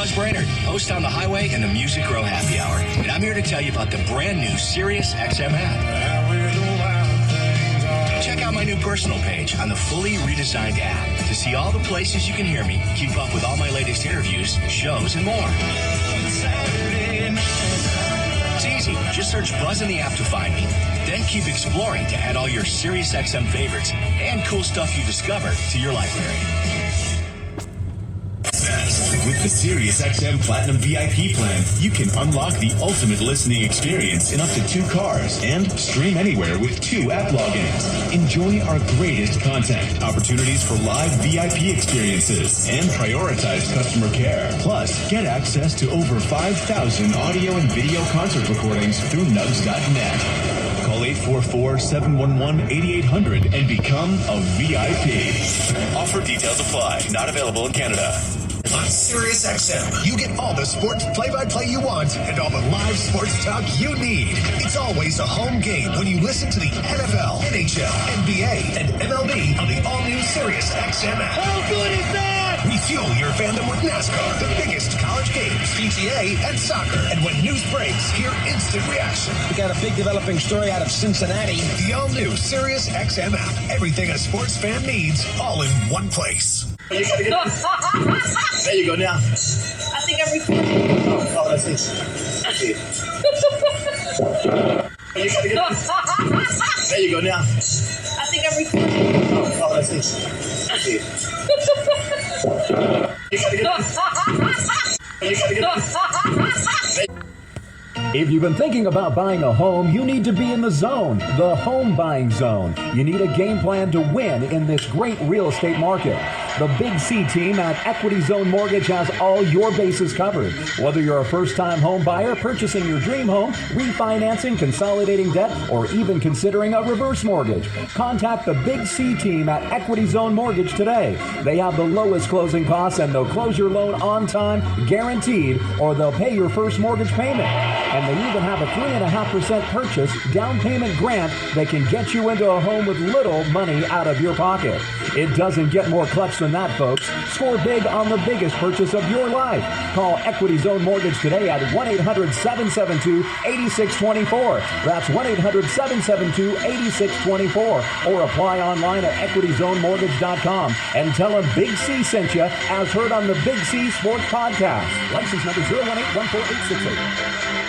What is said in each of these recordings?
Buzz Brainerd, host on the highway and the Music Row Happy Hour. And I'm here to tell you about the brand new Sirius XM app. Check out my new personal page on the fully redesigned app to see all the places you can hear me, keep up with all my latest interviews, shows, and more. It's easy. Just search Buzz in the app to find me. Then keep exploring to add all your Sirius XM favorites and cool stuff you discover to your library. With the SiriusXM Platinum VIP plan, you can unlock the ultimate listening experience in up to 2 cars and stream anywhere with 2 app logins. Enjoy our greatest content, opportunities for live VIP experiences, and prioritized customer care. Plus, get access to over 5,000 audio and video concert recordings through nugs.net. Call 844-711-8800 and become a VIP. Offer details apply. Not available in Canada. On SiriusXM, you get all the sports play-by-play you want and all the live sports talk you need. It's always a home game when you listen to the NFL, NHL, NBA, and MLB on the all-new SiriusXM app. How good is that? Refuel your fandom with NASCAR, the biggest college games, PTA, and soccer. And when news breaks, hear instant reaction. We got a big developing story out of Cincinnati. The all-new SiriusXM app. Everything a sports fan needs, all in one place. There you go now. I think I'm recording. Oh, that's it. That's it. There you go now. I think I'm recording. Oh, that's it. That's it. If you've been thinking about buying a home, you need to be in the zone, the home buying zone. You need a game plan to win in this great real estate market. The Big C team at Equity Zone Mortgage has all your bases covered. Whether you're a first-time home buyer, purchasing your dream home, refinancing, consolidating debt, or even considering a reverse mortgage, contact the Big C team at Equity Zone Mortgage today. They have the lowest closing costs and they'll close your loan on time, guaranteed, or they'll pay your first mortgage payment. And they even have a 3.5% purchase down payment grant that can get you into a home with little money out of your pocket. It doesn't get more clutch than that, folks. Score big on the biggest purchase of your life. Call Equity Zone Mortgage today at 1-800-772-8624. That's 1-800-772-8624. Or apply online at equityzonemortgage.com and tell them Big C sent you, as heard on the Big C Sports Podcast. License number 018148868.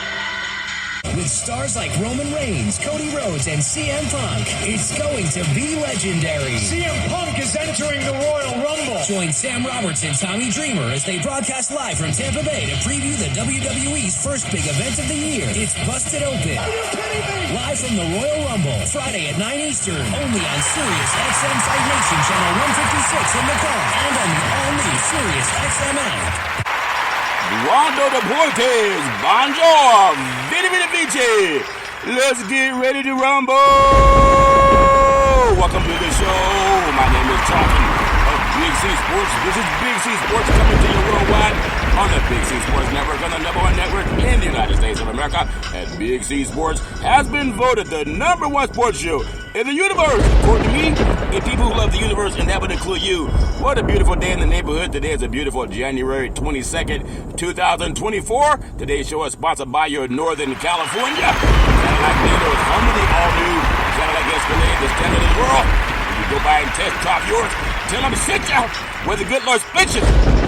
With stars like Roman Reigns, Cody Rhodes, and CM Punk, it's going to be legendary. CM Punk is entering the Royal Rumble. Join Sam Roberts and Tommy Dreamer as they broadcast live from Tampa Bay to preview the WWE's first big event of the year. It's Busted Open. Are you kidding me? Live from the Royal Rumble, Friday at 9 Eastern, only on Sirius XM Fight Nation Channel 156 in the car and on the all-new Sirius XM app. Rondo Deportes, bonjour, vidi vidi vici. Let's get ready to rumble. Welcome to the show. My name is Jonathan of Big C Sports. This is Big C Sports coming to you worldwide on the Big C Sports Network, on the #1 network in the United States of America. And Big C Sports has been voted the #1 sports show in the universe. According to me, and people who love the universe, and that would include you. What a beautiful day in the neighborhood. Today is a beautiful January 22nd, 2024. Today's show is sponsored by your Northern California. Cadillac dealers, home of the all-new Cadillac Escalade, the standard of the world. If you go by and test drive yours, tell them to sit down where the good Lord split you.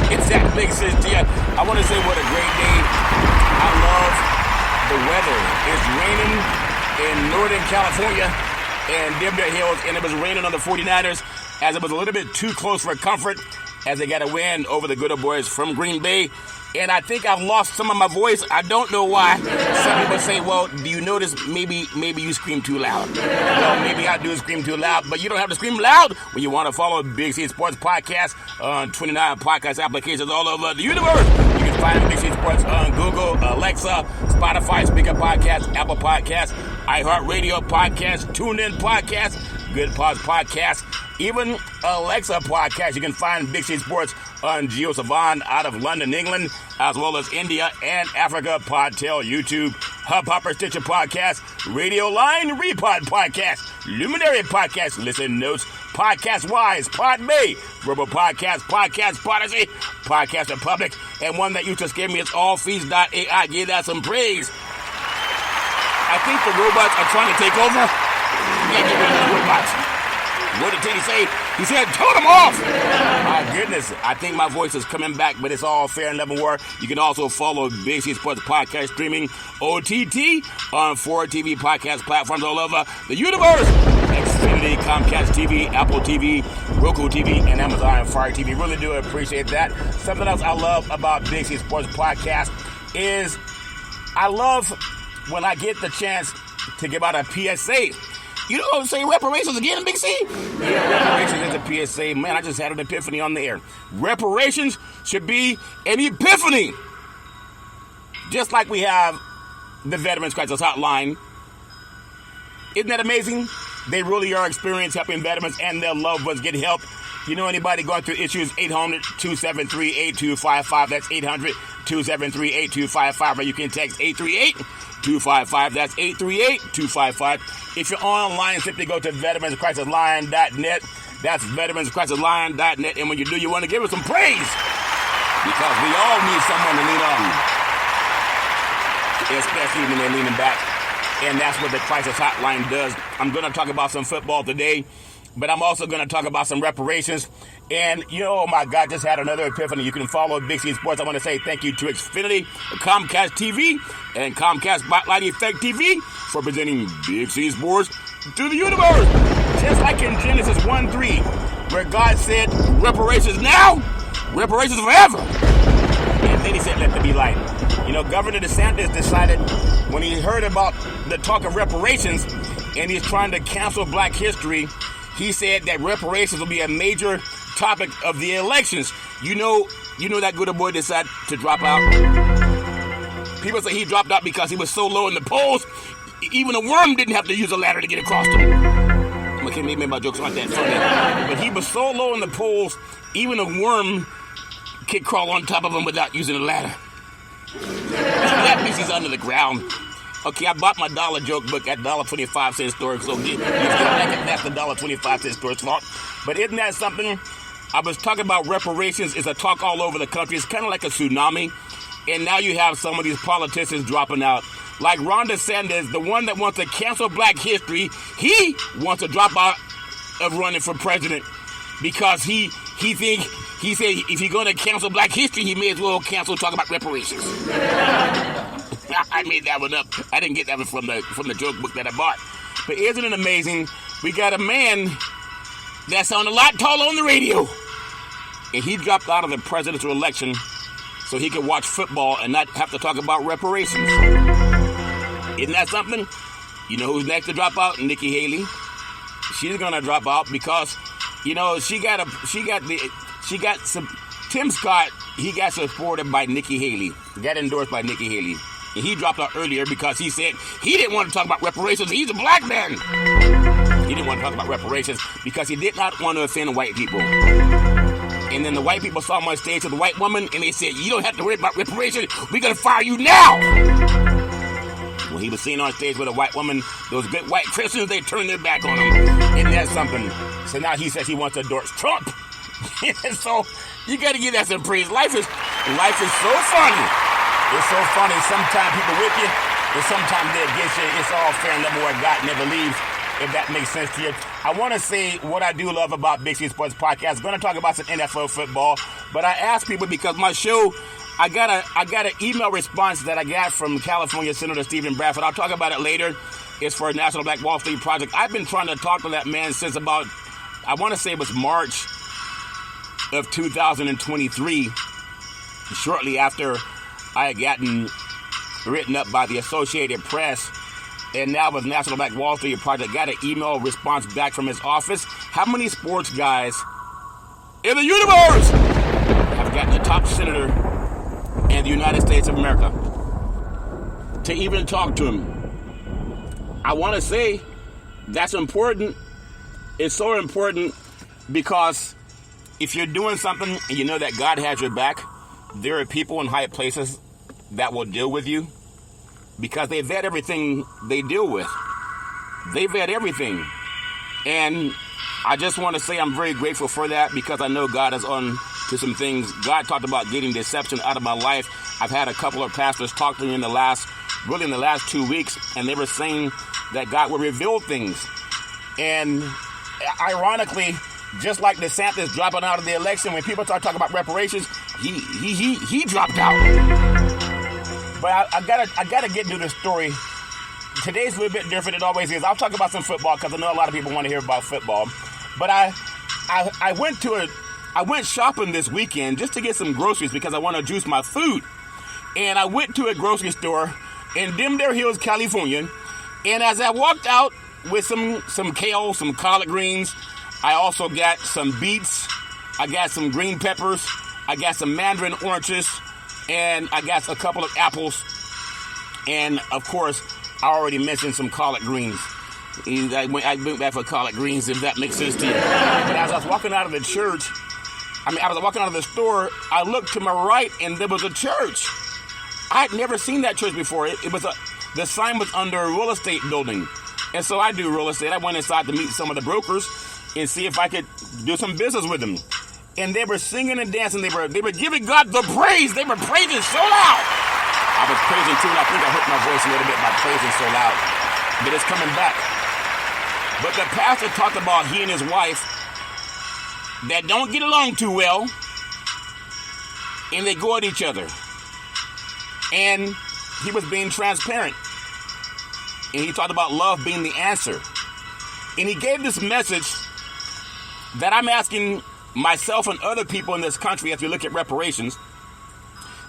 It's that big sense to you. I want to say what a great day. I love the weather. It's raining in Northern California and Denver Hills, and it was raining on the 49ers as it was a little bit too close for comfort as they got a win over the good old boys from Green Bay. And I think I've lost some of my voice. I don't know why. Some people say, well, do you notice maybe you scream too loud? Well, maybe I do scream too loud, but you don't have to scream loud when you want to follow Big C Sports Podcast on 29 podcast applications all over the universe. You can find Big C Sports on Google, Alexa, Spotify, Speaker Podcast, Apple Podcast, iHeartRadio Podcast, TuneIn Podcast, Good Pods Podcast, even Alexa Podcast. You can find Big C Sports on Geo Savan out of London, England, as well as India and Africa, Podtail, YouTube, Hubhopper, Stitcher Podcast, Radio Line, Repod Podcast, Luminary Podcast, Listen Notes, Podcast Wise, Pod Me, Verbal Podcast, Podcast Prodigy, Podcast Republic, and one that used to scare me is allfeeds.ai. Give that some praise. I think the robots are trying to take over. Yeah, get rid of the robots. What did Teddy say? He said, turn them off. My goodness. I think my voice is coming back, but it's all fair and level war. You can also follow Big C Sports Podcast streaming OTT on 4 TV podcast platforms all over the universe. Xfinity, Comcast TV, Apple TV, Roku TV, and Amazon Fire TV. Really do appreciate that. Something else I love about Big C Sports Podcast is I love when I get the chance to give out a PSA. You know what I'm saying? Reparations again, Big C? Yeah, reparations is a PSA. Man, I just had an epiphany on the air. Reparations should be an epiphany. Just like we have the Veterans Crisis Hotline. Isn't that amazing? They really are experienced helping veterans and their loved ones get help. You know anybody going through issues, 800-273-8255. That's 800-273-8255. Or you can text 838-255. That's 838-255. If you're online, simply go to veteranscrisisline.net. That's veteranscrisisline.net. And when you do, you want to give us some praise. Because we all need someone to lean on. Especially when they're leaning back. And that's what the Crisis Hotline does. I'm going to talk about some football today. But I'm also going to talk about some reparations. And, oh my God, just had another epiphany. You can follow Big C Sports. I want to say thank you to Xfinity, Comcast TV, and Comcast Spotlight Effect TV for presenting Big C Sports to the universe. Just like in Genesis 1:3, where God said, reparations now, reparations forever. And then he said, let there be light. Governor DeSantis decided when he heard about the talk of reparations and he's trying to cancel Black history, he said that reparations will be a major topic of the elections. You know that good boy decided to drop out. People say he dropped out because he was so low in the polls, even a worm didn't have to use a ladder to get across them. Okay, maybe my jokes aren't that funny. But he was so low in the polls, even a worm could crawl on top of him without using a ladder. That means he's under the ground. Okay, I bought my dollar joke book at $1.25 store, so that's the $1.25 store's fault. But isn't that something? I was talking about reparations. It's a talk all over the country. It's kind of like a tsunami. And now you have some of these politicians dropping out. Like Ron DeSantis, the one that wants to cancel Black history, he wants to drop out of running for president because he said if you're going to cancel Black history, he may as well cancel talking about reparations. I made that one up. I didn't get that one from the joke book that I bought. But isn't it amazing? We got a man that sounded a lot taller on the radio. And he dropped out of the presidential election so he could watch football and not have to talk about reparations. Isn't that something? You know who's next to drop out? Nikki Haley. She's gonna drop out because, Tim Scott, he got supported by Nikki Haley. Got endorsed by Nikki Haley. And he dropped out earlier because he said he didn't want to talk about reparations. He's a black man. He didn't want to talk about reparations because he did not want to offend white people. And then the white people saw him on stage with a white woman and they said, you don't have to worry about reparations. We're going to fire you now. When he was seen on stage with a white woman, those good white Christians, they turned their back on him. And that's something. So now he says he wants to endorse Trump. So you got to give that some praise. Life is so funny. It's so funny. Sometimes people with you, and sometimes they're against you. It's all fair and level where God never leaves, if that makes sense to you. I want to say what I do love about Big C Sports Podcast. I'm going to talk about some NFL football, but I ask people because my show, I got an email response that I got from California Senator Stephen Bradford. I'll talk about it later. It's for National Black Wall Street Project. I've been trying to talk to that man since about, I want to say it was March of 2023, shortly after I had gotten written up by the Associated Press, and now with National Black Wall Street Project, got an email response back from his office. How many sports guys in the universe have gotten the top senator in the United States of America to even talk to him? I want to say that's important. It's so important because if you're doing something and you know that God has your back, there are people in high places that will deal with you because they vet everything they deal with. They vet everything. And I just want to say I'm very grateful for that because I know God is on to some things. God talked about getting deception out of my life. I've had a couple of pastors talk to me in the last 2 weeks, and they were saying that God will reveal things. And ironically, just like DeSantis dropping out of the election, when people start talking about reparations, he dropped out. But I gotta get into the story. Today's a little bit different. It always is. I'll talk about some football because I know a lot of people want to hear about football. But I went shopping this weekend just to get some groceries because I want to juice my food. And I went to a grocery store in Dimdale Hills, California. And as I walked out with some kale, some collard greens, I also got some beets. I got some green peppers. I got some mandarin oranges. And I got a couple of apples. And, of course, I already mentioned some collard greens. I went back for collard greens, if that makes sense to you. But as I was walking out of the church, I was walking out of the store, I looked to my right, and there was a church. I had never seen that church before. The sign was under a real estate building. And so I do real estate. I went inside to meet some of the brokers and see if I could do some business with them. And they were singing and dancing. They were giving God the praise. They were praising so loud. I was praising too, and I think I hurt my voice a little bit by praising so loud. But it's coming back. But the pastor talked about he and his wife that don't get along too well, and they go at each other. And he was being transparent. And he talked about love being the answer. And he gave this message that I'm asking myself and other people in this country, as we look at reparations,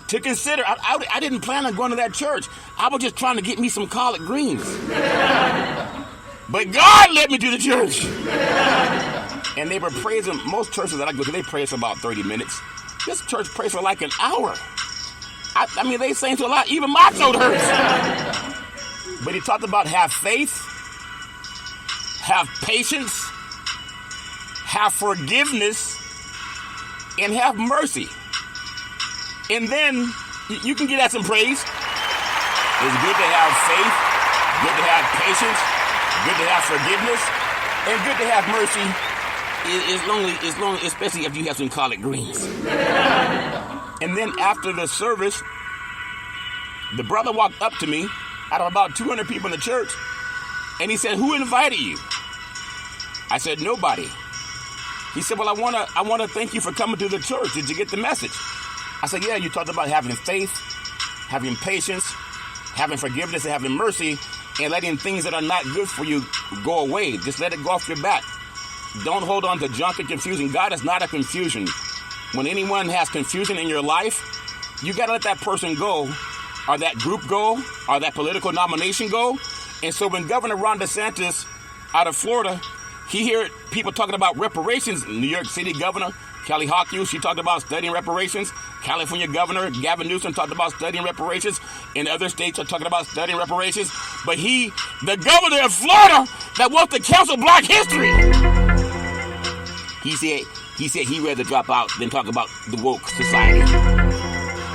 to consider. I didn't plan on going to that church. I was just trying to get me some collard greens. But God led me to the church. And they were praising. Most churches that I go to, they praise for about 30 minutes. This church prays for like an hour. I mean, they sang so loud, even my throat hurts. But he talked about have faith, have patience, have forgiveness, and have mercy. And then you can get at some praise. It's good to have faith, good to have patience, good to have forgiveness, and good to have mercy, as long, especially if you have some collard greens. And then after the service, the brother walked up to me out of about 200 people in the church, and he said, "Who invited you?" I said, "Nobody." He said, "Well, I want to thank you for coming to the church. Did you get the message?" I said, "Yeah, you talked about having faith, having patience, having forgiveness, and having mercy, and letting things that are not good for you go away. Just let it go off your back. Don't hold on to junk and confusion. God is not a confusion. When anyone has confusion in your life, you got to let that person go, or that group go, or that political nomination go." And so when Governor Ron DeSantis out of Florida, he heard people talking about reparations. New York City Governor Kelly Hockey, she talked about studying reparations. California Governor Gavin Newsom talked about studying reparations. In other states are talking about studying reparations. But the governor of Florida that wants to cancel Black history, he said he'd rather drop out than talk about the woke society.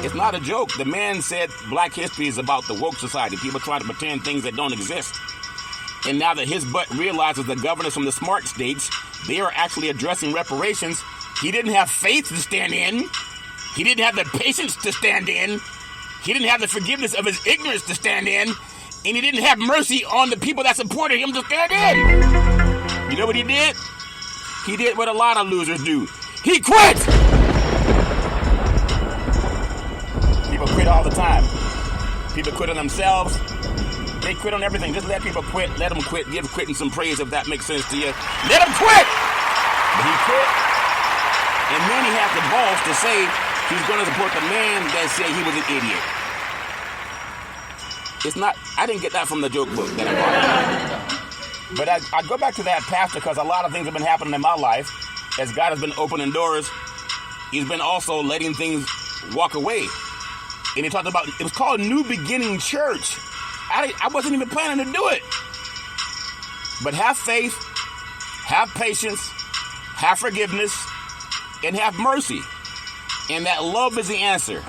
It's not a joke. The man said Black history is about the woke society. People trying to pretend things that don't exist. And now that his butt realizes the governors from the smart states, they are actually addressing reparations. He didn't have faith to stand in. He didn't have the patience to stand in. He didn't have the forgiveness of his ignorance to stand in. And he didn't have mercy on the people that supported him to stand in. You know what he did? He did what a lot of losers do. He quit! People quit all the time. People quit on themselves. They quit on everything. Just let people quit. Let them quit. Give quitting some praise if that makes sense to you. Let them quit! But he quit. And then he had the balls to say he's going to support the man that said he was an idiot. It's not, I didn't get that from the joke book that I bought. But I go back to that pastor because a lot of things have been happening in my life. As God has been opening doors, he's been also letting things walk away. And he talked about, it was called New Beginning Church. I wasn't even planning to do it. But have faith, have patience, have forgiveness, and have mercy. And that love is the answer.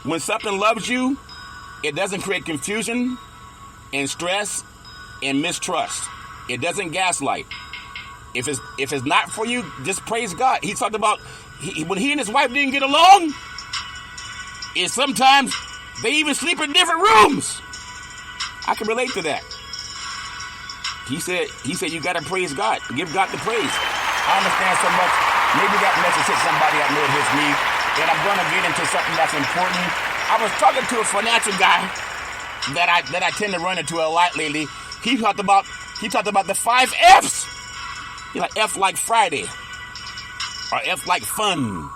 When something loves you, it doesn't create confusion and stress and mistrust. It doesn't gaslight. If it's not for you, just praise God. He talked about when he and his wife didn't get along, is sometimes they even sleep in different rooms. I can relate to that. He said you got to praise God. Give God the praise. I understand so much. Maybe that message hit somebody I know it hits me. And I'm going to get into something that's important. I was talking to a financial guy that I tend to run into a lot lately. He talked about the 5 F's. He's like, F like Friday, or F like fun,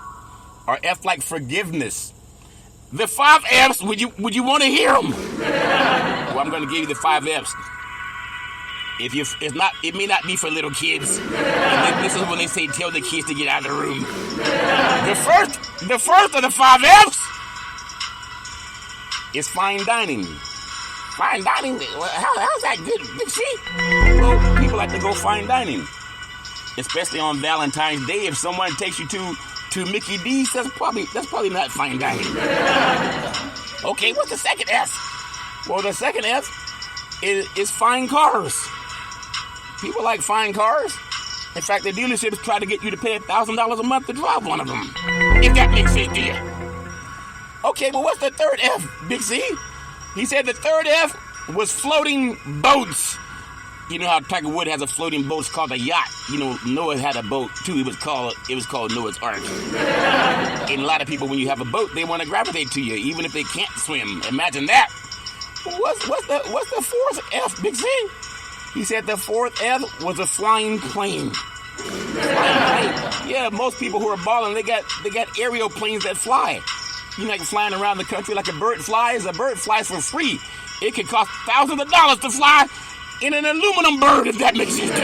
or F like forgiveness. The 5 F's. Would you want to hear them? Well, I'm going to give you the 5 F's. It may not be for little kids. And this is when they say tell the kids to get out of the room. The first of the 5 F's is fine dining. Fine dining? How's that good, Big C? Well, people like to go fine dining, especially on Valentine's Day. If someone takes you to Mickey D's, that's probably not fine dining. Okay, what's the second F? Well, the second F is fine cars. People like fine cars. In fact, the dealerships try to get you to pay $1,000 a month to drive one of them. If that makes sense to you. Okay, but what's the third F, Big C? He said the third F was floating boats. You know how Tiger Woods has a floating boat called a yacht. You know, Noah had a boat too. It was called Noah's Ark. And a lot of people, when you have a boat, they want to gravitate to you, even if they can't swim. Imagine that. What's the fourth F, Big C? He said the fourth F was a flying plane. Flying plane. Yeah, most people who are balling, they got aerial planes that fly. You know, like flying around the country like a bird flies. A bird flies for free. It could cost thousands of dollars to fly in an aluminum bird, if that makes sense to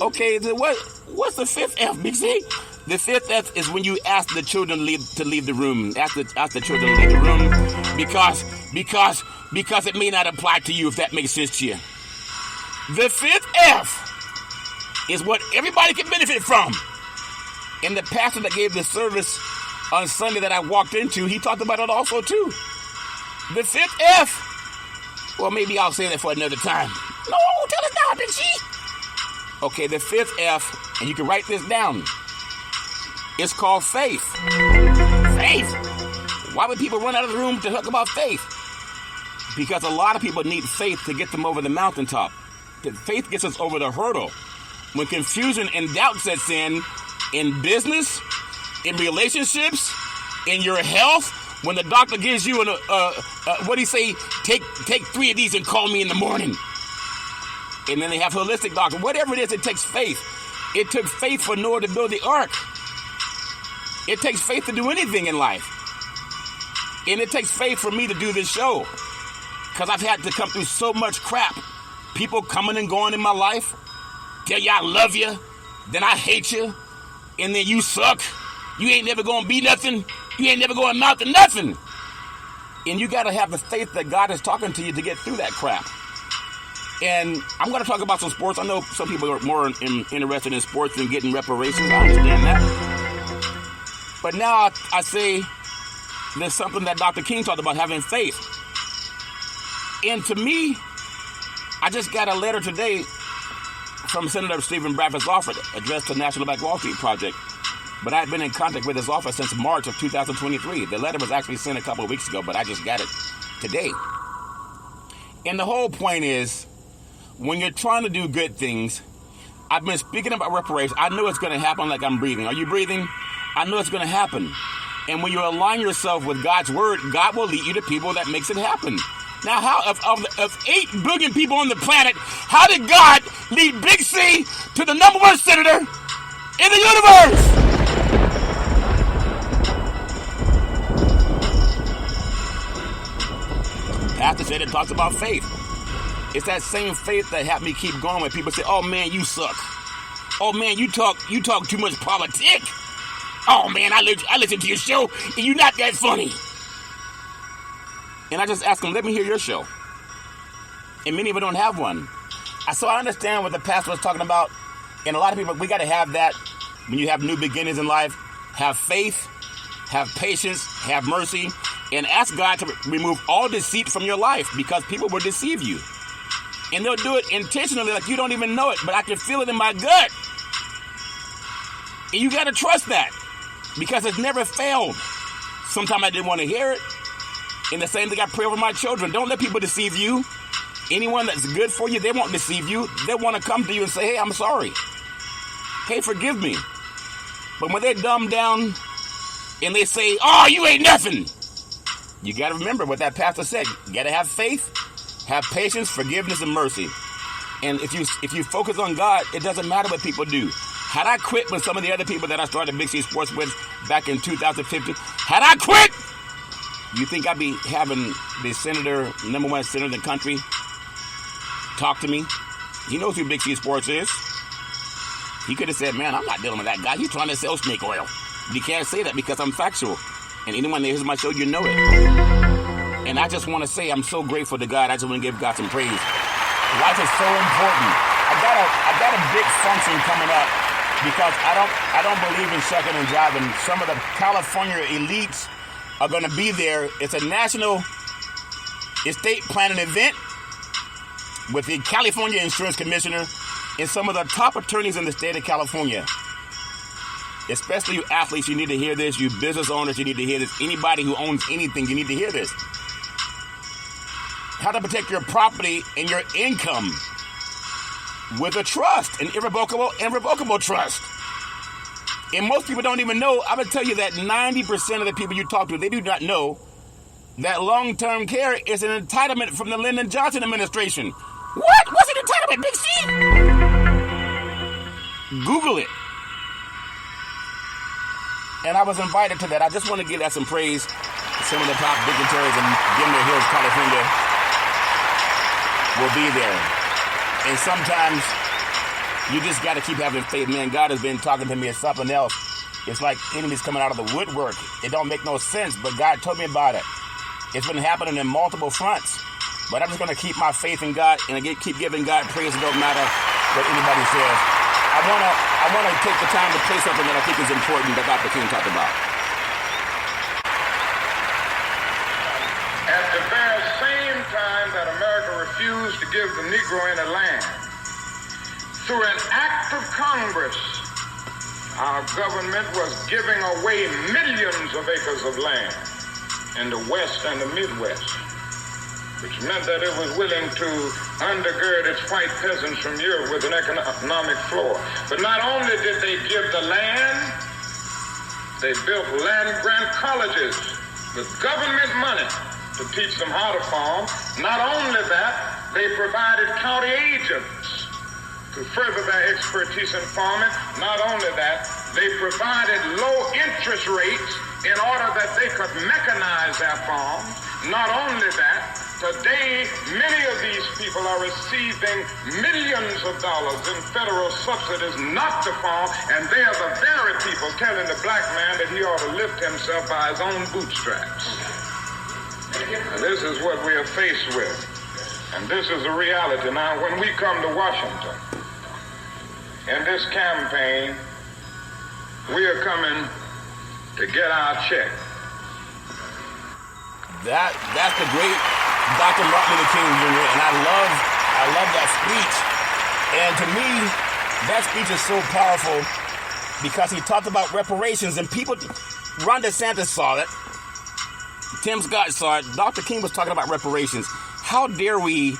you. Okay, so what's the fifth F, Big C? The fifth F is when you ask the children to leave the room. Ask the children to leave the room because it may not apply to you, if that makes sense to you. The fifth F is what everybody can benefit from. And the pastor that gave the service on Sunday that I walked into, he talked about it also too. The fifth F, well, maybe I'll say that for another time. No, tell us now, Big C. Okay, the fifth F, and you can write this down. It's called faith. Faith. Why would people run out of the room to talk about faith? Because a lot of people need faith to get them over the mountaintop. Faith gets us over the hurdle. When confusion and doubt sets in business, in relationships, in your health, when the doctor gives you what do you say? Take 3 of these and call me in the morning. And then they have holistic doctor. Whatever it is, it takes faith. It took faith for Noah to build the ark. It takes faith to do anything in life. And it takes faith for me to do this show. Because I've had to come through so much crap. People coming and going in my life. Tell you I love you. Then I hate you. And then you suck. You ain't never going to be nothing. You ain't never going to amount to nothing. And you got to have the faith that God is talking to you to get through that crap. And I'm going to talk about some sports. I know some people are more interested in sports than getting reparations. I understand that. But now I say there's something that Dr. King talked about, having faith. And to me, I just got a letter today from Senator Stephen Bradford's office addressed to National Black Wall Street Project. But I've been in contact with his office since March of 2023. The letter was actually sent a couple of weeks ago, but I just got it today. And the whole point is, when you're trying to do good things, I've been speaking about reparations. I know it's going to happen like I'm breathing. Are you breathing? I know it's going to happen. And when you align yourself with God's word, God will lead you to people that makes it happen. Now, how of 8 billion people on the planet, how did God lead Big C to the #1 senator in the universe? Pastor said it talks about faith. It's that same faith that helped me keep going when people say, "Oh man, you suck. Oh man, you talk too much politics. Oh man, I listen to your show and you're not that funny." And I just ask them, let me hear your show. And many of them don't have one. So I understand what the pastor was talking about. And a lot of people, we got to have that when you have new beginnings in life. Have faith, have patience, have mercy, and ask God to remove all deceit from your life because people will deceive you. And they'll do it intentionally like you don't even know it, but I can feel it in my gut. And you got to trust that because it's never failed. Sometimes I didn't want to hear it. And the same thing I pray over my children. Don't let people deceive you. Anyone that's good for you, they won't deceive you. They want to come to you and say, hey, I'm sorry. Hey, forgive me. But when they dumb down and they say, oh, you ain't nothing, you got to remember what that pastor said. You got to have faith, have patience, forgiveness, and mercy. And if you focus on God, it doesn't matter what people do. Had I quit when some of the other people that I started Big C Sports with back in 2015, had I quit, you think I'd be having the senator, number one senator in the country, talk to me? He knows who Big C Sports is. He could have said, man, I'm not dealing with that guy. He's trying to sell snake oil. But he can't say that because I'm factual. And anyone that hears my show, you know it. And I just want to say I'm so grateful to God. I just want to give God some praise. Life is so important. I got a big function coming up because I don't believe in shucking and jiving. Some of the California elites are going to be there. It's a national estate planning event with the California Insurance Commissioner and some of the top attorneys in the state of California. Especially you athletes, you need to hear this. You business owners, you need to hear this. Anybody who owns anything, you need to hear this. How to protect your property and your income with a trust, an irrevocable trust. And most people don't even know. I'm going to tell you that 90% of the people you talk to, they do not know that long-term care is an entitlement from the Lyndon Johnson administration. What? What's an entitlement, Big C? Google it. And I was invited to that. I just want to give that some praise to some of the top dignitaries in Denver Hills, California will be there. And sometimes you just got to keep having faith. Man, God has been talking to me as something else. It's like enemies coming out of the woodwork. It don't make no sense, but God told me about it. It's been happening in multiple fronts. But I'm just going to keep my faith in God and keep giving God praise. It don't matter what anybody says. I want to take the time to play something that I think is important that Dr. King talked about. At the very same time that America refused to give the Negro any land, through an act of Congress, our government was giving away millions of acres of land in the West and the Midwest, which meant that it was willing to undergird its white peasants from Europe with an economic floor. But not only did they give the land, they built land-grant colleges with government money to teach them how to farm. Not only that, they provided county agents to further their expertise in farming. Not only that, they provided low interest rates in order that they could mechanize their farms. Not only that, today, many of these people are receiving millions of dollars in federal subsidies not to farm, and they are the very people telling the black man that he ought to lift himself by his own bootstraps. And this is what we are faced with, and this is a reality. Now, when we come to Washington, in this campaign, we are coming to get our check. That's the great Dr. Martin Luther King Jr., and I love that speech. And to me, that speech is so powerful because he talked about reparations, and people, Ron DeSantis saw it, Tim Scott saw it, Dr. King was talking about reparations. How dare we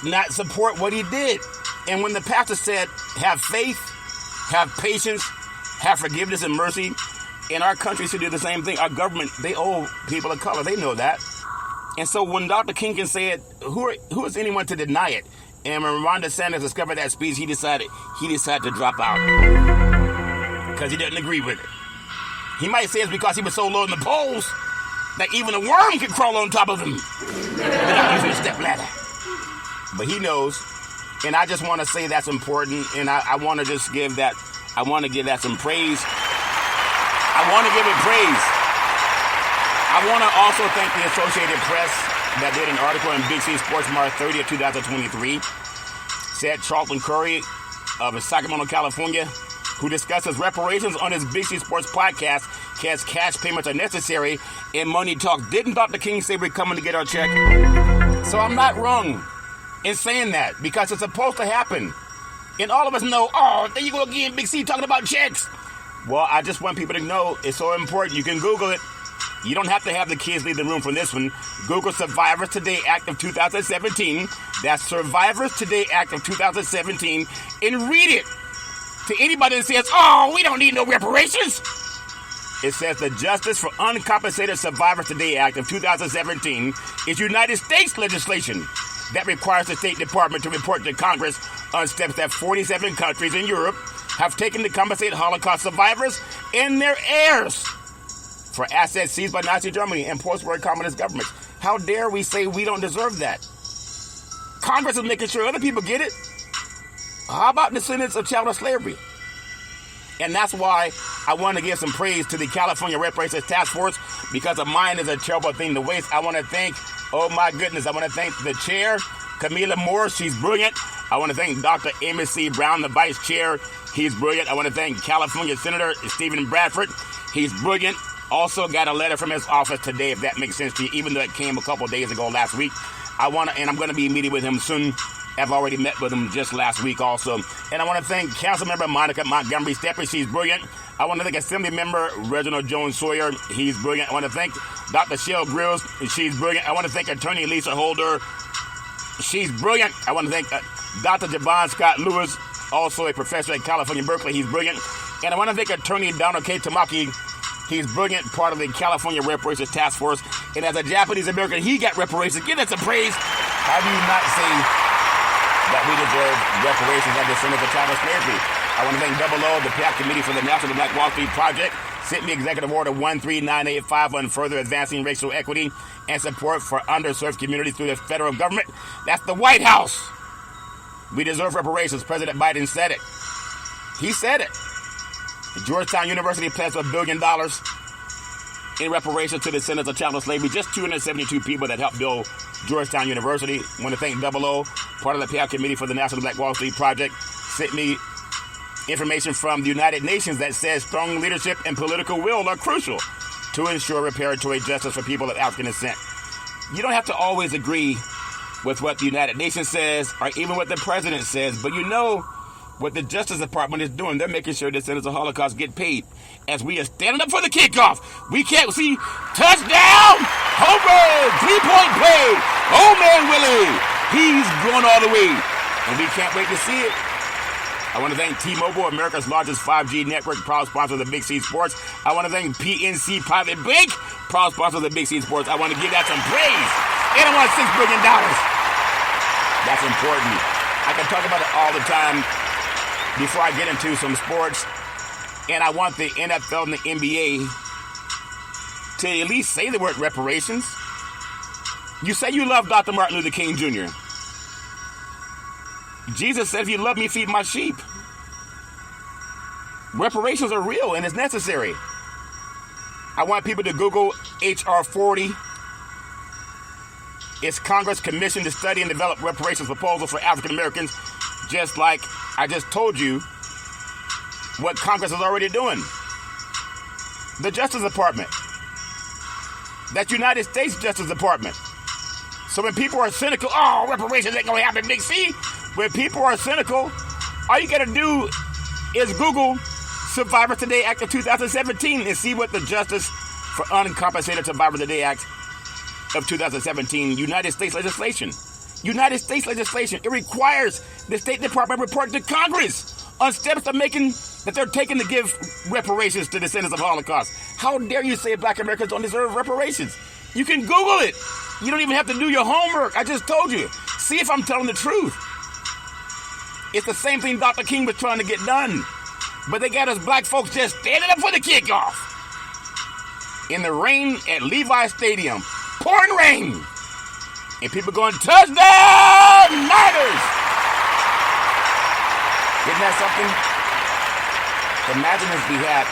not support what he did? And when the pastor said, have faith, have patience, have forgiveness and mercy, and our country should do the same thing. Our government, they owe people of color. They know that. And so when Dr. King can say it, who is anyone to deny it? And when Ron DeSantis discovered that speech, he decided to drop out because he didn't agree with it. He might say it's because he was so low in the polls that even a worm could crawl on top of him without using a step ladder. But he knows, and I just want to say that's important, and I want to just give that, I want to give that some praise. I want to give it praise. I want to also thank the Associated Press that did an article in Big C Sports March 30th, 2023. Said Charlton Curry of Sacramento, California, who discusses reparations on his Big C Sports podcast, cash payments are necessary in money talk. Didn't Dr. King say we're coming to get our check? So I'm not wrong. in saying that because it's supposed to happen. And all of us know, oh, there you go again, Big C talking about checks. Well, I just want people to know it's so important. You can Google it. You don't have to have the kids leave the room for this one. Google Survivors Today Act of 2017. That's Survivors Today Act of 2017. And read it. To anybody that says, oh, we don't need no reparations. It says the Justice for Uncompensated Survivors Today Act of 2017 is United States legislation that requires the State Department to report to Congress on steps that 47 countries in Europe have taken to compensate Holocaust survivors and their heirs for assets seized by Nazi Germany and post-war communist governments. How dare we say we don't deserve that? Congress is making sure other people get it. How about descendants of child slavery? And that's why I want to give some praise to the California Reparations Task Force, because a mind is a terrible thing to waste. I want to thank, oh my goodness, I want to thank the chair, Camila Moore, she's brilliant. I want to thank Dr. Amos C. Brown, the vice chair, he's brilliant. I want to thank California Senator Stephen Bradford, he's brilliant. Also got a letter from his office today, if that makes sense to you, even though it came a couple days ago last week. I'm going to be meeting with him soon. I've already met with him just last week also. And I want to thank Councilmember Monica Montgomery Stepper, she's brilliant. I want to thank Assembly Member Reginald Jones Sawyer, he's brilliant. I want to thank Dr. Shell Grills, she's brilliant. I want to thank Attorney Lisa Holder, she's brilliant. I want to thank Dr. Javon Scott Lewis, also a professor at California Berkeley, he's brilliant. And I want to thank Attorney Donald K. Tamaki, he's brilliant, part of the California Reparations Task Force. And as a Japanese American, he got reparations. Give that some praise. How do you not say that we deserve reparations as descendants of child slavery? I want to thank Double O, the PAC Committee for the National Black Wall Street Project, sent me Executive Order 13985 on further advancing racial equity and support for underserved communities through the federal government. That's the White House. We deserve reparations. President Biden said it. He said it. Georgetown University pledged $1 billion in reparations to the descendants of child slavery. Just 272 people that helped build Georgetown University. I want to thank Double O, part of the PAC Committee for the National Black Wall Street Project, sent me information from the United Nations that says strong leadership and political will are crucial to ensure reparatory justice for people of African descent. You don't have to always agree with what the United Nations says or even what the president says, but you know what the Justice Department is doing. They're making sure descendants of Holocaust get paid. As we are standing up for the kickoff, we can't see touchdown, home run, 3-point play. Oh man, Willie, he's going all the way, and we can't wait to see it. I want to thank T-Mobile, America's largest 5G network, proud sponsor of the Big C Sports. I want to thank PNC Private Bank, proud sponsor of the Big C Sports. I want to give that some praise. And I want $6 billion. That's important. I can talk about it all the time before I get into some sports. And I want the NFL and the NBA to at least say the word reparations. You say you love Dr. Martin Luther King Jr. Jesus said, if you love me, feed my sheep. Reparations are real and it's necessary. I want people to Google H.R. 40. It's Congress commissioned to study and develop reparations proposals for African Americans, just like I just told you what Congress is already doing. The Justice Department. That's United States Justice Department. So when people are cynical, oh, reparations ain't gonna happen, Big C. When people are cynical, all you gotta do is Google Survivors Today Act of 2017 and see what the Justice for Uncompensated Survivors Today Act of 2017, United States legislation. United States legislation. It requires the State Department report to Congress on steps that they're taking to give reparations to descendants of Holocaust. How dare you say Black Americans don't deserve reparations? You can Google it. You don't even have to do your homework. I just told you. See if I'm telling the truth. It's the same thing Dr. King was trying to get done. But they got us black folks just standing up for the kickoff. In the rain at Levi Stadium. Pouring rain. And people going, touchdown, Niners! Isn't that something? Imagine if we had,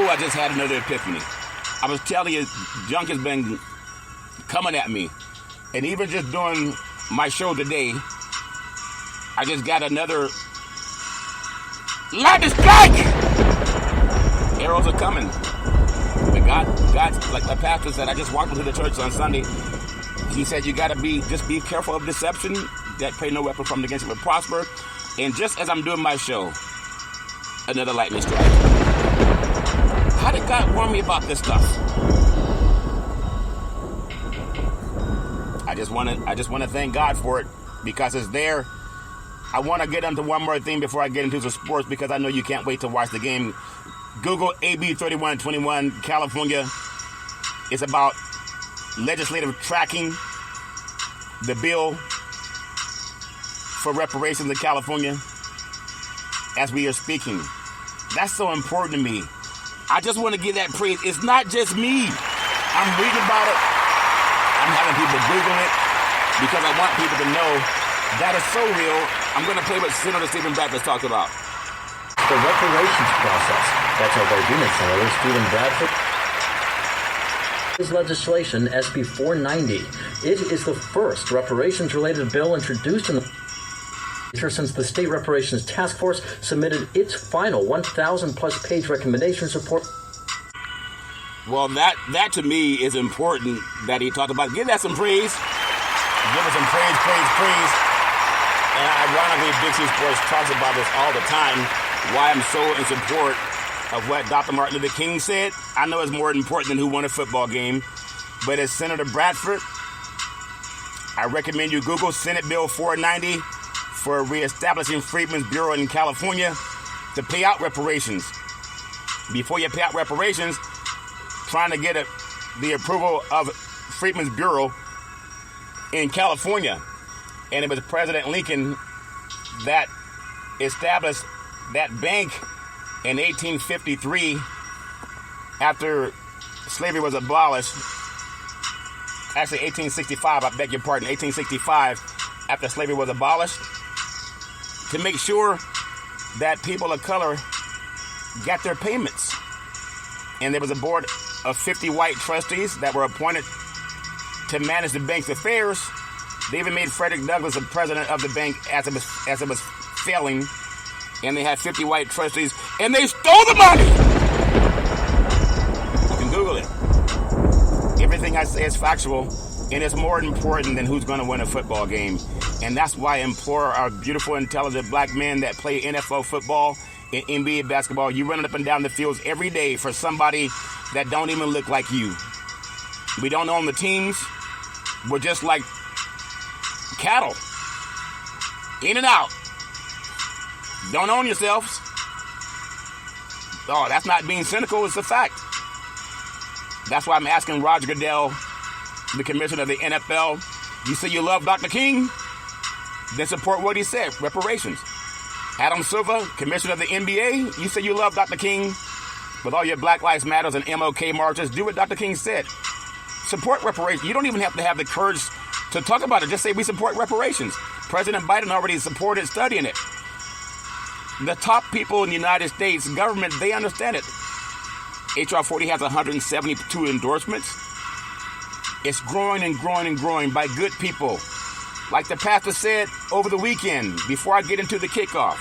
I just had another epiphany. I was telling you, junk has been coming at me. And even just doing my show today, I just got another lightning strike! Arrows are coming. But God, like my pastor said, I just walked into the church on Sunday. He said you got to just be careful of deception. That pray no weapon formed against you will prosper. And just as I'm doing my show, another lightning strike. How did God warn me about this stuff? I just want to thank God for it because it's there. I want to get into one more thing before I get into the sports because I know you can't wait to watch the game. Google AB 3121 California. It's about legislative tracking the bill for reparations in California as we are speaking. That's so important to me. I just want to give that praise. It's not just me. I'm reading about it. I'm having people Google it because I want people to know that is so real. I'm going to play what Senator Stephen Bradford talked about. The reparations process. That's our Virginia Senator Stephen Bradford. His legislation, SB 490. It is the first reparations-related bill introduced in the since the State Reparations Task Force submitted its final 1,000-plus page recommendations report. Well, that to me is important that he talked about. Give that some praise. Give it some praise. And ironically, Big C Sports talks about this all the time, why I'm so in support of what Dr. Martin Luther King said. I know it's more important than who won a football game, but as Senator Bradford, I recommend you Google Senate Bill 490 for reestablishing Freedmen's Bureau in California to pay out reparations. Before you pay out reparations, trying to get the approval of Freedmen's Bureau in California. And it was President Lincoln that established that bank in 1853 after slavery was abolished. Actually, 1865, I beg your pardon, 1865, after slavery was abolished, to make sure that people of color got their payments. And there was a board of 50 white trustees that were appointed to manage the bank's affairs. They even made Frederick Douglass the president of the bank as it was failing. And they had 50 white trustees, and they stole the money! You can Google it. Everything I say is factual, and it's more important than who's going to win a football game. And that's why I implore our beautiful, intelligent black men that play NFL football and NBA basketball, you running up and down the fields every day for somebody that don't even look like you. We don't own the teams. We're just like cattle. In and out. Don't own yourselves. Oh, that's not being cynical. It's a fact. That's why I'm asking Roger Goodell, the commissioner of the NFL, you say you love Dr. King? Then support what he said, reparations. Adam Silver, commissioner of the NBA, you say you love Dr. King with all your Black Lives Matters and MLK marches. Do what Dr. King said. Support reparations. You don't even have to have the courage to talk about it. Just say we support reparations. President Biden already supported studying it. The top people in the United States government, they understand it. HR 40 has 172 endorsements. It's growing and growing and growing by good people. Like the pastor said over the weekend, before I get into the kickoff,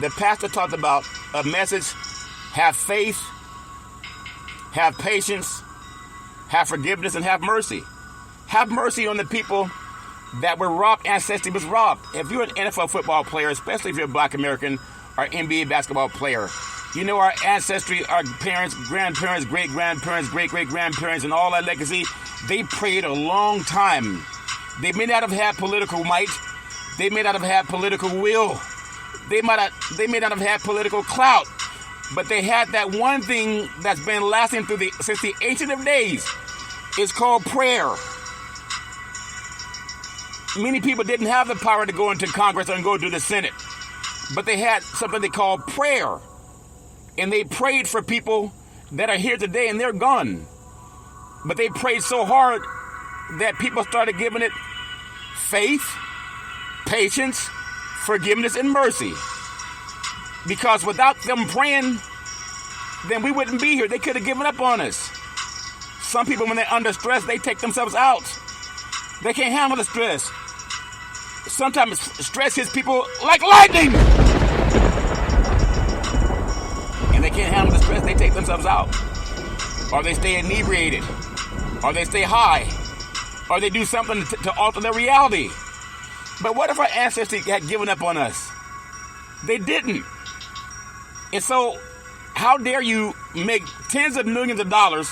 the pastor talked about a message: have faith, have patience, have forgiveness, and have mercy. Have mercy on the people that were robbed, ancestry was robbed. If you're an NFL football player, especially if you're a black American or NBA basketball player, you know our ancestry, our parents, grandparents, great-grandparents, great-great-grandparents, and all that legacy, they prayed a long time. They may not have had political might. They may not have had political will. They may not have had political clout. But they had that one thing that's been lasting since the ancient of days. It's called prayer. Many people didn't have the power to go into Congress and go to the Senate. But they had something they called prayer. And they prayed for people that are here today and they're gone. But they prayed so hard that people started giving it faith, patience, forgiveness, and mercy. Because without them praying, then we wouldn't be here. They could have given up on us. Some people, when they're under stress, they take themselves out. They can't handle the stress. Sometimes stress hits people like lightning. And they can't handle the stress, they take themselves out. Or they stay inebriated. Or they stay high. or they do something to alter their reality. But what if our ancestors had given up on us? They didn't. And so, how dare you make tens of millions of dollars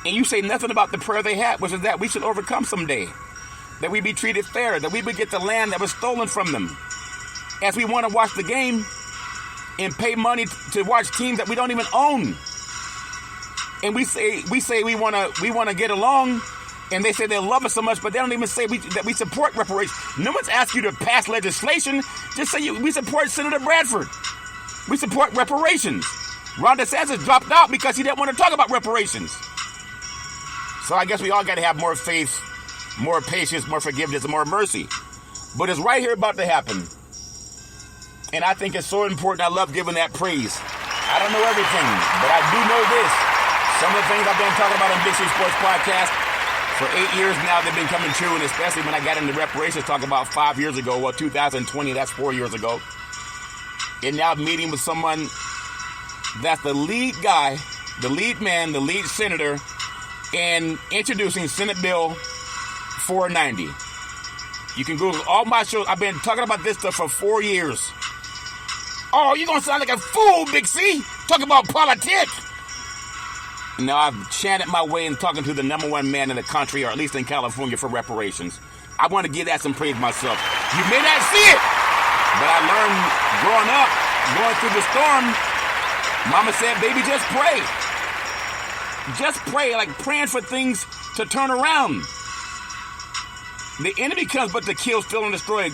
and you say nothing about the prayer they had, which is that we should overcome someday, that we be treated fair, that we would get the land that was stolen from them. As we want to watch the game and pay money to watch teams that we don't even own. And we say we want to get along, and they say they love us so much, but they don't even say that we support reparations. No one's asked you to pass legislation. Just say we support Senator Bradford. We support reparations. Ron DeSantis dropped out because he didn't want to talk about reparations. So I guess we all got to have more faith, more patience, more forgiveness, and more mercy. But it's right here about to happen. And I think it's so important. I love giving that praise. I don't know everything, but I do know this. Some of the things I've been talking about on Big C Sports Podcast for 8 years now, they've been coming true, and especially when I got into reparations talking about 5 years ago, 2020, that's 4 years ago. And now meeting with someone that's the lead guy, the lead man, the lead senator, and introducing Senate Bill 490. You can Google all my shows. I've been talking about this stuff for 4 years. Oh, you're going to sound like a fool, Big C. Talk about politics. Now, I've chanted my way in talking to the number one man in the country, or at least in California, for reparations. I want to give that some praise myself. You may not see it, but I learned growing up, going through the storm, Mama said, baby, just pray. Just pray, like praying for things to turn around. The enemy comes but to kill, steal, and destroy.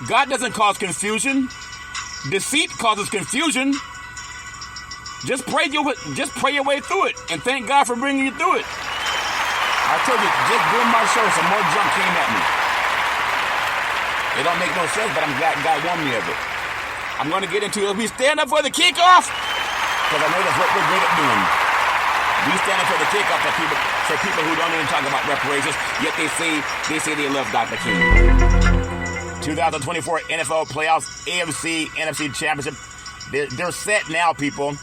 God doesn't cause confusion. Deceit causes confusion. Just pray your way through it, and thank God for bringing you through it. I told you, just doing my show, some more junk came at me. It don't make no sense, but I'm glad God warned me of it. I'm going to get into it. We stand up for the kickoff, because I know that's what we're good at doing. We stand up for the kickoff for people who don't even talk about reparations, yet they say they love Dr. King. 2024 NFL playoffs, AFC, NFC championship. They're set now, people.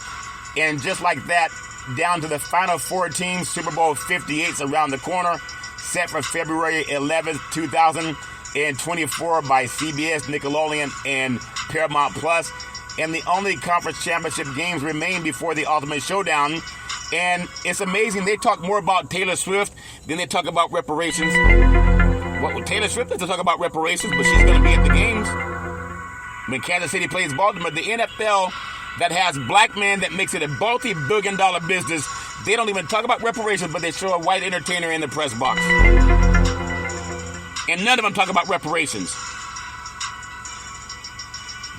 And just like that, down to the final four teams, Super Bowl 58's around the corner, set for February 11th, 2024 by CBS, Nickelodeon, and Paramount Plus. And the only conference championship games remain before the Ultimate Showdown. And it's amazing. They talk more about Taylor Swift than they talk about reparations. Well, Taylor Swift doesn't talk about reparations, but she's going to be at the games. When Kansas City plays Baltimore, the NFL that has black men that makes it a multi-billion-dollar business, they don't even talk about reparations, but they show a white entertainer in the press box. And none of them talk about reparations.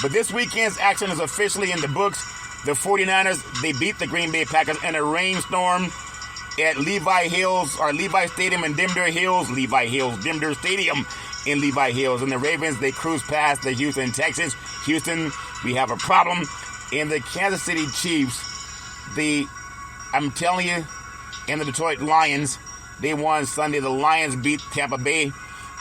But this weekend's action is officially in the books. The 49ers, they beat the Green Bay Packers in a rainstorm at Levi Stadium in Denver Hills. Levi Hills, Denver Stadium in Levi Hills. And the Ravens, they cruise past the Houston Texans. Houston, we have a problem. And the Kansas City Chiefs, I'm telling you, and the Detroit Lions, they won Sunday. The Lions beat Tampa Bay,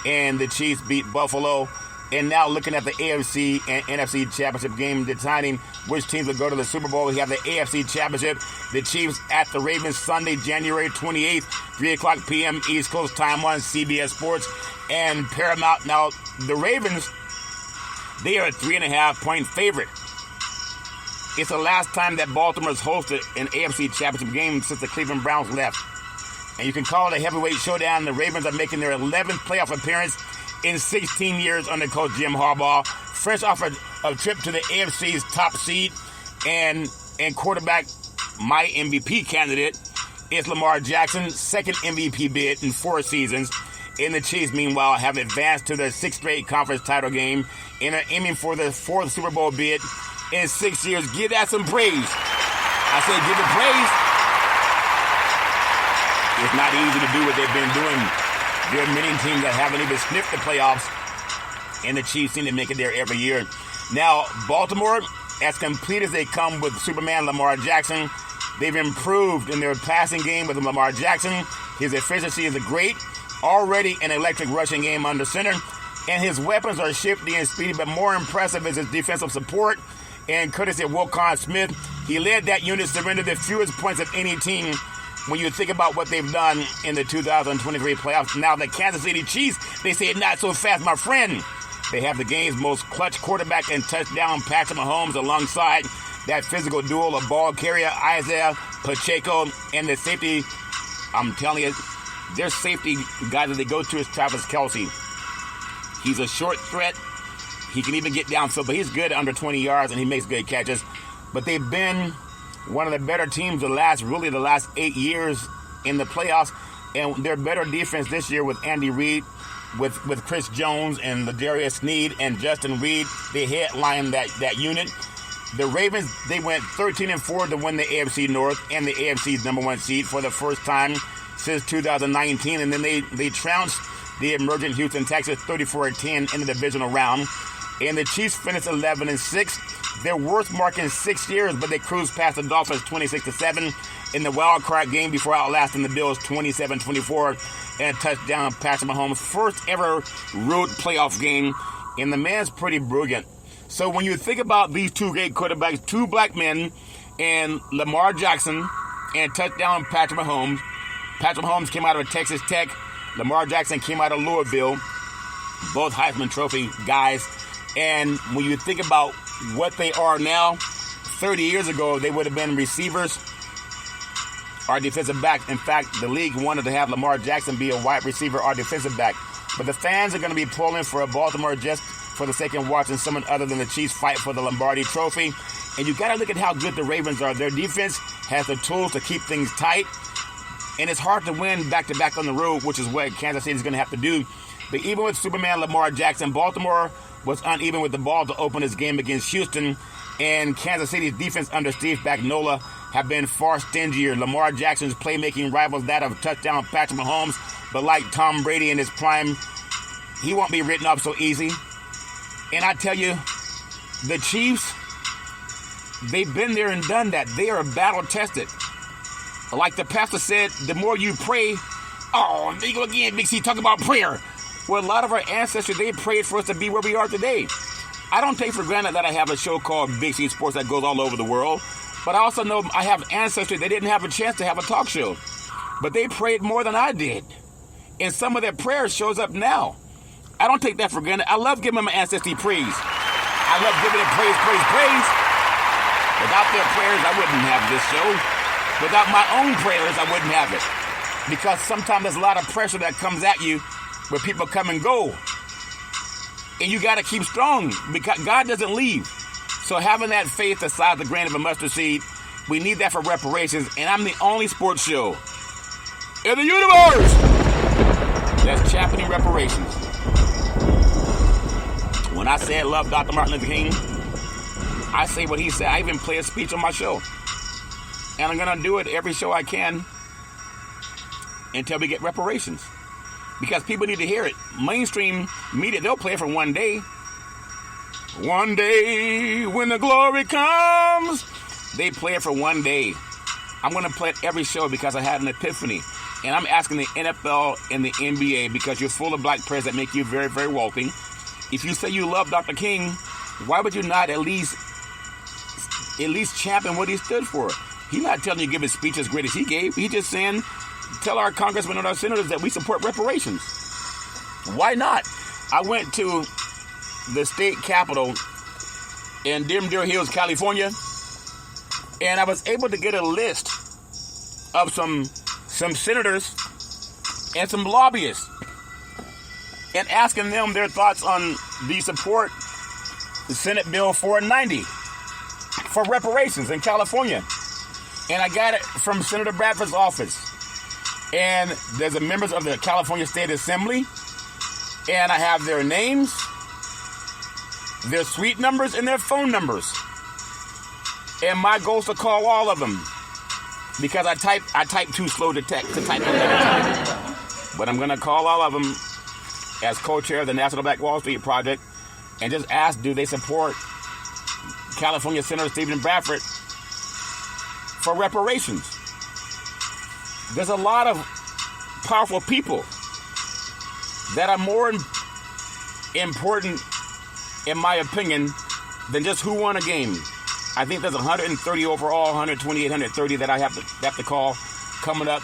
and the Chiefs beat Buffalo. And now looking at the AFC and NFC championship game, deciding which teams will go to the Super Bowl. We have the AFC championship, the Chiefs at the Ravens Sunday, January 28th, 3 o'clock p.m. East Coast time on CBS Sports and Paramount. Now, the Ravens, they are a 3.5-point favorite. It's the last time that Baltimore's hosted an AFC championship game since the Cleveland Browns left. And you can call it a heavyweight showdown. The Ravens are making their 11th playoff appearance in 16 years under coach Jim Harbaugh. Fresh off a trip to the AFC's top seed. And quarterback, my MVP candidate, is Lamar Jackson, second MVP bid in 4 seasons. And the Chiefs, meanwhile, have advanced to their 6th straight conference title game and are aiming for their 4th Super Bowl bid in 6 years. Give that some praise. I say give it praise. It's not easy to do what they've been doing. There are many teams that haven't even sniffed the playoffs, and the Chiefs seem to make it there every year. Now, Baltimore, as complete as they come with Superman Lamar Jackson, they've improved in their passing game with Lamar Jackson. His efficiency is great. Already an electric rushing game under center, and his weapons are shifty and speedy, but more impressive is his defensive support. And courtesy of Wilcon Smith, he led that unit, surrendered the fewest points of any team when you think about what they've done in the 2023 playoffs, now the Kansas City Chiefs, they say not so fast, my friend. They have the game's most clutch quarterback and touchdown Patrick Mahomes alongside that physical duel of ball carrier Isaiah Pacheco and the safety. I'm telling you, their safety guy that they go to is Travis Kelce. He's a short threat. He can even get downfield, but he's good under 20 yards and he makes good catches. But they've been one of the better teams the last 8 years in the playoffs, and their better defense this year with Andy Reid, with Chris Jones and Ladarius Sneed and Justin Reed. They headline that unit. The Ravens, they went 13-4 to win the AFC North and the AFC's number one seed for the first time since 2019, and then they trounced the emergent Houston Texans 34-10 in the divisional round. And the Chiefs finished 11-6, their worst mark in 6 years, but they cruised past the Dolphins 26-7 in the wild card game before outlasting the Bills 27-24 and a touchdown Patrick Mahomes' first ever road playoff game. And the man's pretty brilliant. So when you think about these two great quarterbacks, two black men, and Lamar Jackson and touchdown Patrick Mahomes. Patrick Mahomes came out of Texas Tech. Lamar Jackson came out of Louisville. Both Heisman Trophy guys. And when you think about what they are now, 30 years ago, they would have been receivers or defensive backs. In fact, the league wanted to have Lamar Jackson be a wide receiver or defensive back. But the fans are going to be pulling for a Baltimore just for the sake of watching someone other than the Chiefs fight for the Lombardi Trophy. And you got to look at how good the Ravens are. Their defense has the tools to keep things tight. And it's hard to win back-to-back on the road, which is what Kansas City is going to have to do. But even with Superman Lamar Jackson, Baltimore was uneven with the ball to open his game against Houston. And Kansas City's defense under Steve Spagnuolo have been far stingier. Lamar Jackson's playmaking rivals that of touchdown Patrick Mahomes. But like Tom Brady in his prime, he won't be written off so easy. And I tell you, the Chiefs, they've been there and done that. They are battle-tested. Like the pastor said, the more you pray, oh, there you go again, Big C, talk about prayer. Well, a lot of our ancestors, they prayed for us to be where we are today. I don't take for granted that I have a show called Big C Sports that goes all over the world. But I also know I have ancestors that didn't have a chance to have a talk show. But they prayed more than I did. And some of their prayers shows up now. I don't take that for granted. I love giving my ancestry praise. I love giving it praise. Without their prayers, I wouldn't have this show. Without my own prayers, I wouldn't have it. Because sometimes there's a lot of pressure that comes at you where people come and go. And you got to keep strong because God doesn't leave. So having that faith the size of the grain of a mustard seed, we need that for reparations. And I'm the only sports show in the universe that's championing reparations. When I said love Dr. Martin Luther King, I say what he said. I even play a speech on my show. And I'm going to do it every show I can until we get reparations. Because people need to hear it. Mainstream media, they'll play it for one day. One day when the glory comes, they play it for one day. I'm going to play it every show because I had an epiphany. And I'm asking the NFL and the NBA, because you're full of black players that make you very, very wealthy. If you say you love Dr. King, why would you not at least champion what he stood for? He's not telling you to give his speech as great as he gave. He's just saying, tell our congressmen and our senators that we support reparations. Why not? I went to the state capitol in Deer Hills, California, and I was able to get a list of some senators and some lobbyists and asking them their thoughts on the support the Senate Bill 490 for reparations in California. And I got it from Senator Bradford's office. And there's the members of the California State Assembly. And I have their names, their suite numbers, and their phone numbers. And my goal is to call all of them. Because I type too slow to type them. But I'm going to call all of them as co-chair of the National Black Wall Street Project and just ask, do they support California Senator Stephen Bradford for reparations? There's a lot of powerful people that are more important, in my opinion, than just who won a game. I think there's 130 overall, 128, 130 that I have to call coming up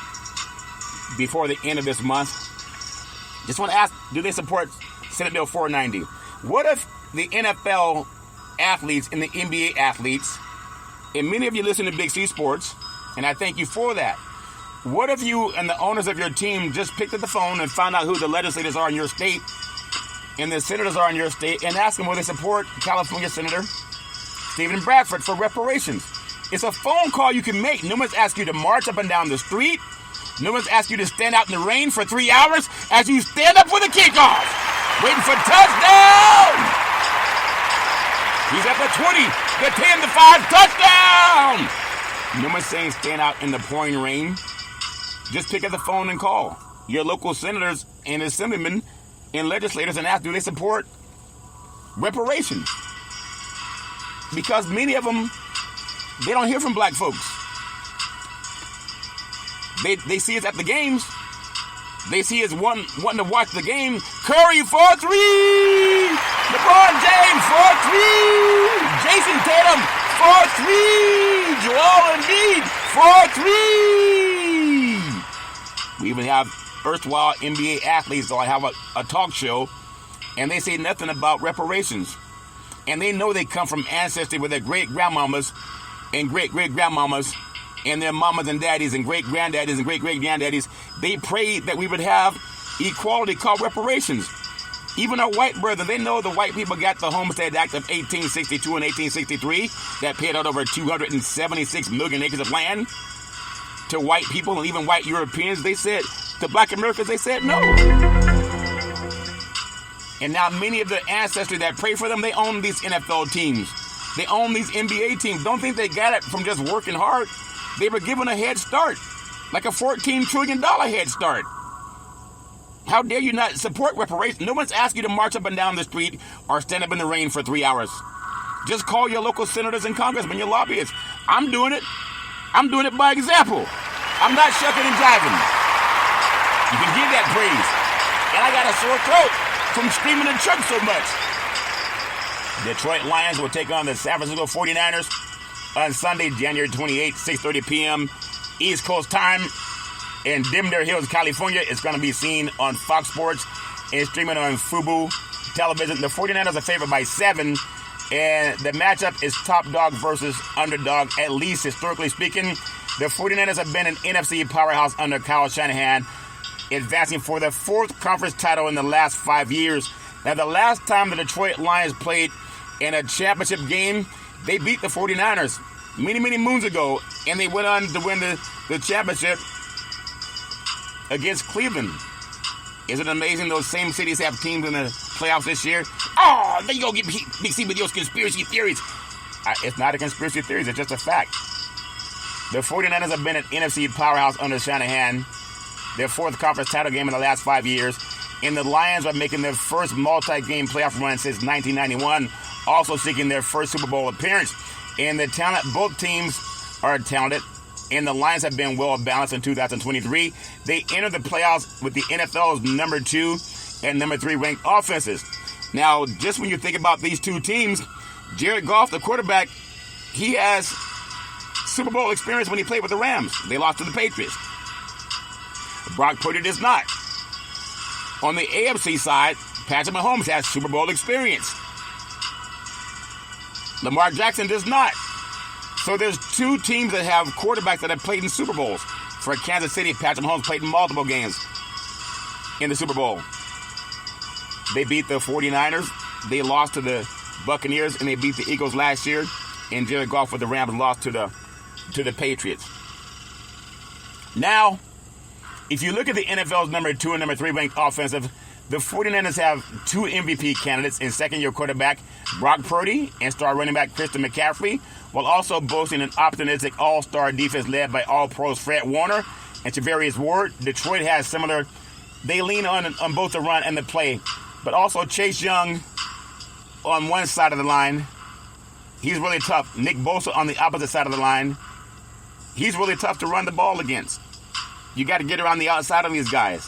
before the end of this month. Just want to ask, do they support Senate Bill 490? What if the NFL athletes and the NBA athletes, and many of you listen to Big C Sports, and I thank you for that. What if you and the owners of your team just picked up the phone and found out who the legislators are in your state and the senators are in your state and ask them will they support California Senator Stephen Bradford for reparations? It's a phone call you can make. No one's asked you to march up and down the street. No one's asked you to stand out in the rain for 3 hours as you stand up for the kickoff, waiting for touchdown. He's at the 20, the 10, the 5, touchdown. No one's saying stand out in the pouring rain. Just pick up the phone and call your local senators and assemblymen and legislators and ask, do they support reparations? Because many of them, they don't hear from black folks. They see us at the games. They see us wanting to watch the game. Curry for 3. LeBron James for 3. Jason Tatum for 3. Joel Embiid for 3. We even have erstwhile NBA athletes that have a talk show, and they say nothing about reparations. And they know they come from ancestry with their great-grandmamas and great-great-grandmamas and their mamas and daddies and great-granddaddies and great-great-granddaddies. They prayed that we would have equality called reparations. Even our white brethren, they know the white people got the Homestead Act of 1862 and 1863 that paid out over 276 million acres of land to white people and even white Europeans. They said, to black Americans, they said no. And now many of the ancestry that pray for them, they own these NFL teams. They own these NBA teams. Don't think they got it from just working hard. They were given a head start, like a $14 trillion head start. How dare you not support reparations? No one's asked you to march up and down the street or stand up in the rain for 3 hours. Just call your local senators and congressmen, your lobbyists. I'm doing it. I'm doing it by example. I'm not shucking and jiving. You can give that praise. And I got a sore throat from screaming in church so much. Detroit Lions will take on the San Francisco 49ers on Sunday, January 28, 6:30 p.m. East Coast time in Dimder Hills, California. It's going to be seen on Fox Sports and streaming on Fubo television. The 49ers are favored by 7, and the matchup is top dog versus underdog, at least historically speaking. The 49ers have been an NFC powerhouse under Kyle Shanahan, advancing for their 4th conference title in the last 5 years. Now, the last time the Detroit Lions played in a championship game, they beat the 49ers many, many moons ago, and they went on to win the championship against Cleveland. Isn't it amazing those same cities have teams in the playoffs this year? Oh, there you go, get Big C with those conspiracy theories. It's not a conspiracy theory, it's just a fact. The 49ers have been an NFC powerhouse under Shanahan, their 4th conference title game in the last 5 years, and the Lions are making their first multi-game playoff run since 1991, also seeking their first Super Bowl appearance. And the talent, both teams are talented, and the Lions have been well balanced in 2023. They entered the playoffs with the NFL's number 2 and number 3 ranked offenses. Now, just when you think about these two teams, Jared Goff, the quarterback, he has Super Bowl experience when he played with the Rams. They lost to the Patriots. Brock Purdy does not. On the AFC side, Patrick Mahomes has Super Bowl experience. Lamar Jackson does not. So there's 2 teams that have quarterbacks that have played in Super Bowls. For Kansas City, Patrick Mahomes played in multiple games in the Super Bowl. They beat the 49ers. They lost to the Buccaneers, and they beat the Eagles last year. And Jared Goff with the Rams lost to the Patriots. Now, if you look at the NFL's number 2 and number 3 ranked offensive, the 49ers have 2 MVP candidates in second-year quarterback Brock Purdy and star running back Christian McCaffrey, while also boasting an optimistic all-star defense led by all-pros Fred Warner and Charvarius Ward. Detroit has similar. They lean on both the run and the play, but also Chase Young on one side of the line. He's really tough. Nick Bosa on the opposite side of the line. He's really tough to run the ball against. You got to get around the outside of these guys.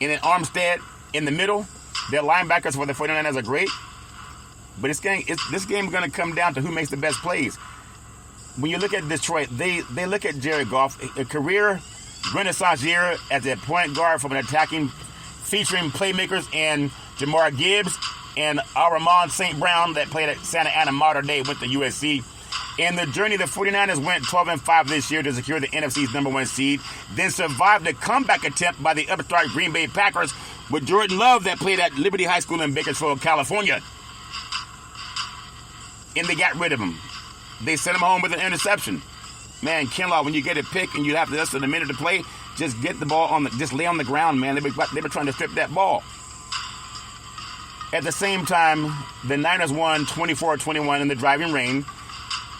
And then Armstead in the middle. Their linebackers for the 49ers are great. But this game is going to come down to who makes the best plays. when you look at Detroit, they look at Jared Goff, a career renaissance year as a point guard from an attacking, featuring playmakers and Jamar Gibbs and Ramon St. Brown that played at Santa Ana Mater Dei, went to USC. In the journey, the 49ers went 12-5 this year to secure the NFC's number 1 seed, then survived a comeback attempt by the upstart Green Bay Packers with Jordan Love that played at Liberty High School in Bakersfield, California. And they got rid of him. They sent him home with an interception. Man, Kinlaw, when you get a pick and you have less than a minute to play, just get the ball just lay on the ground, man. They were trying to strip that ball. At the same time, the Niners won 24-21 in the driving rain.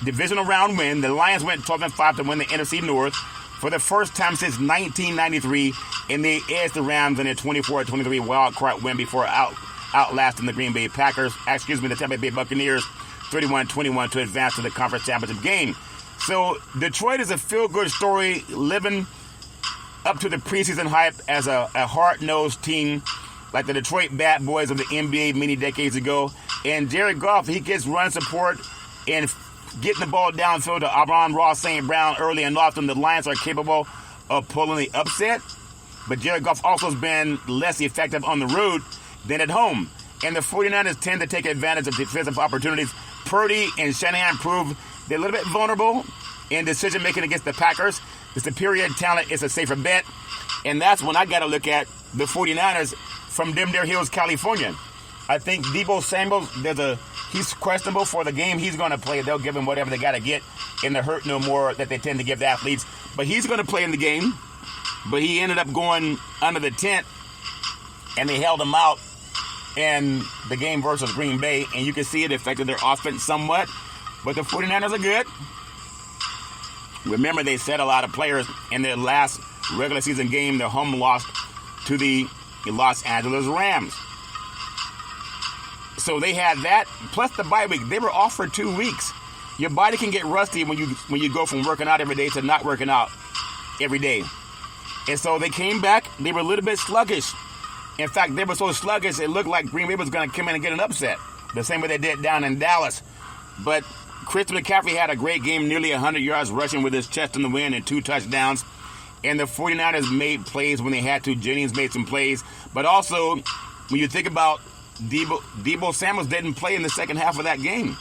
Divisional round win. The Lions went 12-5 to win the NFC North for the first time since 1993, and they edged the Rams in a 24-23 wild card win before outlasting the Green Bay Packers. The Tampa Bay Buccaneers 31-21 to advance to the conference championship game. So Detroit is a feel-good story, living up to the preseason hype as a hard-nosed team like the Detroit Bad Boys of the NBA many decades ago. And Jared Goff, he gets run support and getting the ball downfield to Amon-Ra St. Brown early and often. The Lions are capable of pulling the upset, but Jared Goff also has been less effective on the road than at home. And the 49ers tend to take advantage of defensive opportunities. Purdy and Shanahan prove they're a little bit vulnerable in decision-making against the Packers. The superior talent is a safer bet. And that's when I got to look at the 49ers from Dimdare Hills, California. I think Deebo Samuel, he's questionable for the game he's going to play. They'll give him whatever they got to get in the hurt no more that they tend to give the athletes. But he's going to play in the game. But he ended up going under the tent, and they held him out in the game versus Green Bay. And you can see it affected their offense somewhat. But the 49ers are good. Remember, they set a lot of players in their last regular season game, their home loss to the Los Angeles Rams. So they had that, plus the bye week. They were off for 2 weeks. Your body can get rusty when you go from working out every day to not working out every day. And so they came back. They were a little bit sluggish. In fact, they were so sluggish, it looked like Green Bay was going to come in and get an upset, the same way they did down in Dallas. But Christian McCaffrey had a great game, nearly 100 yards rushing with his chest in the wind and 2 touchdowns. And the 49ers made plays when they had to. Jennings made some plays. But also, when you think about Deebo Samuel didn't play in the second half of that game.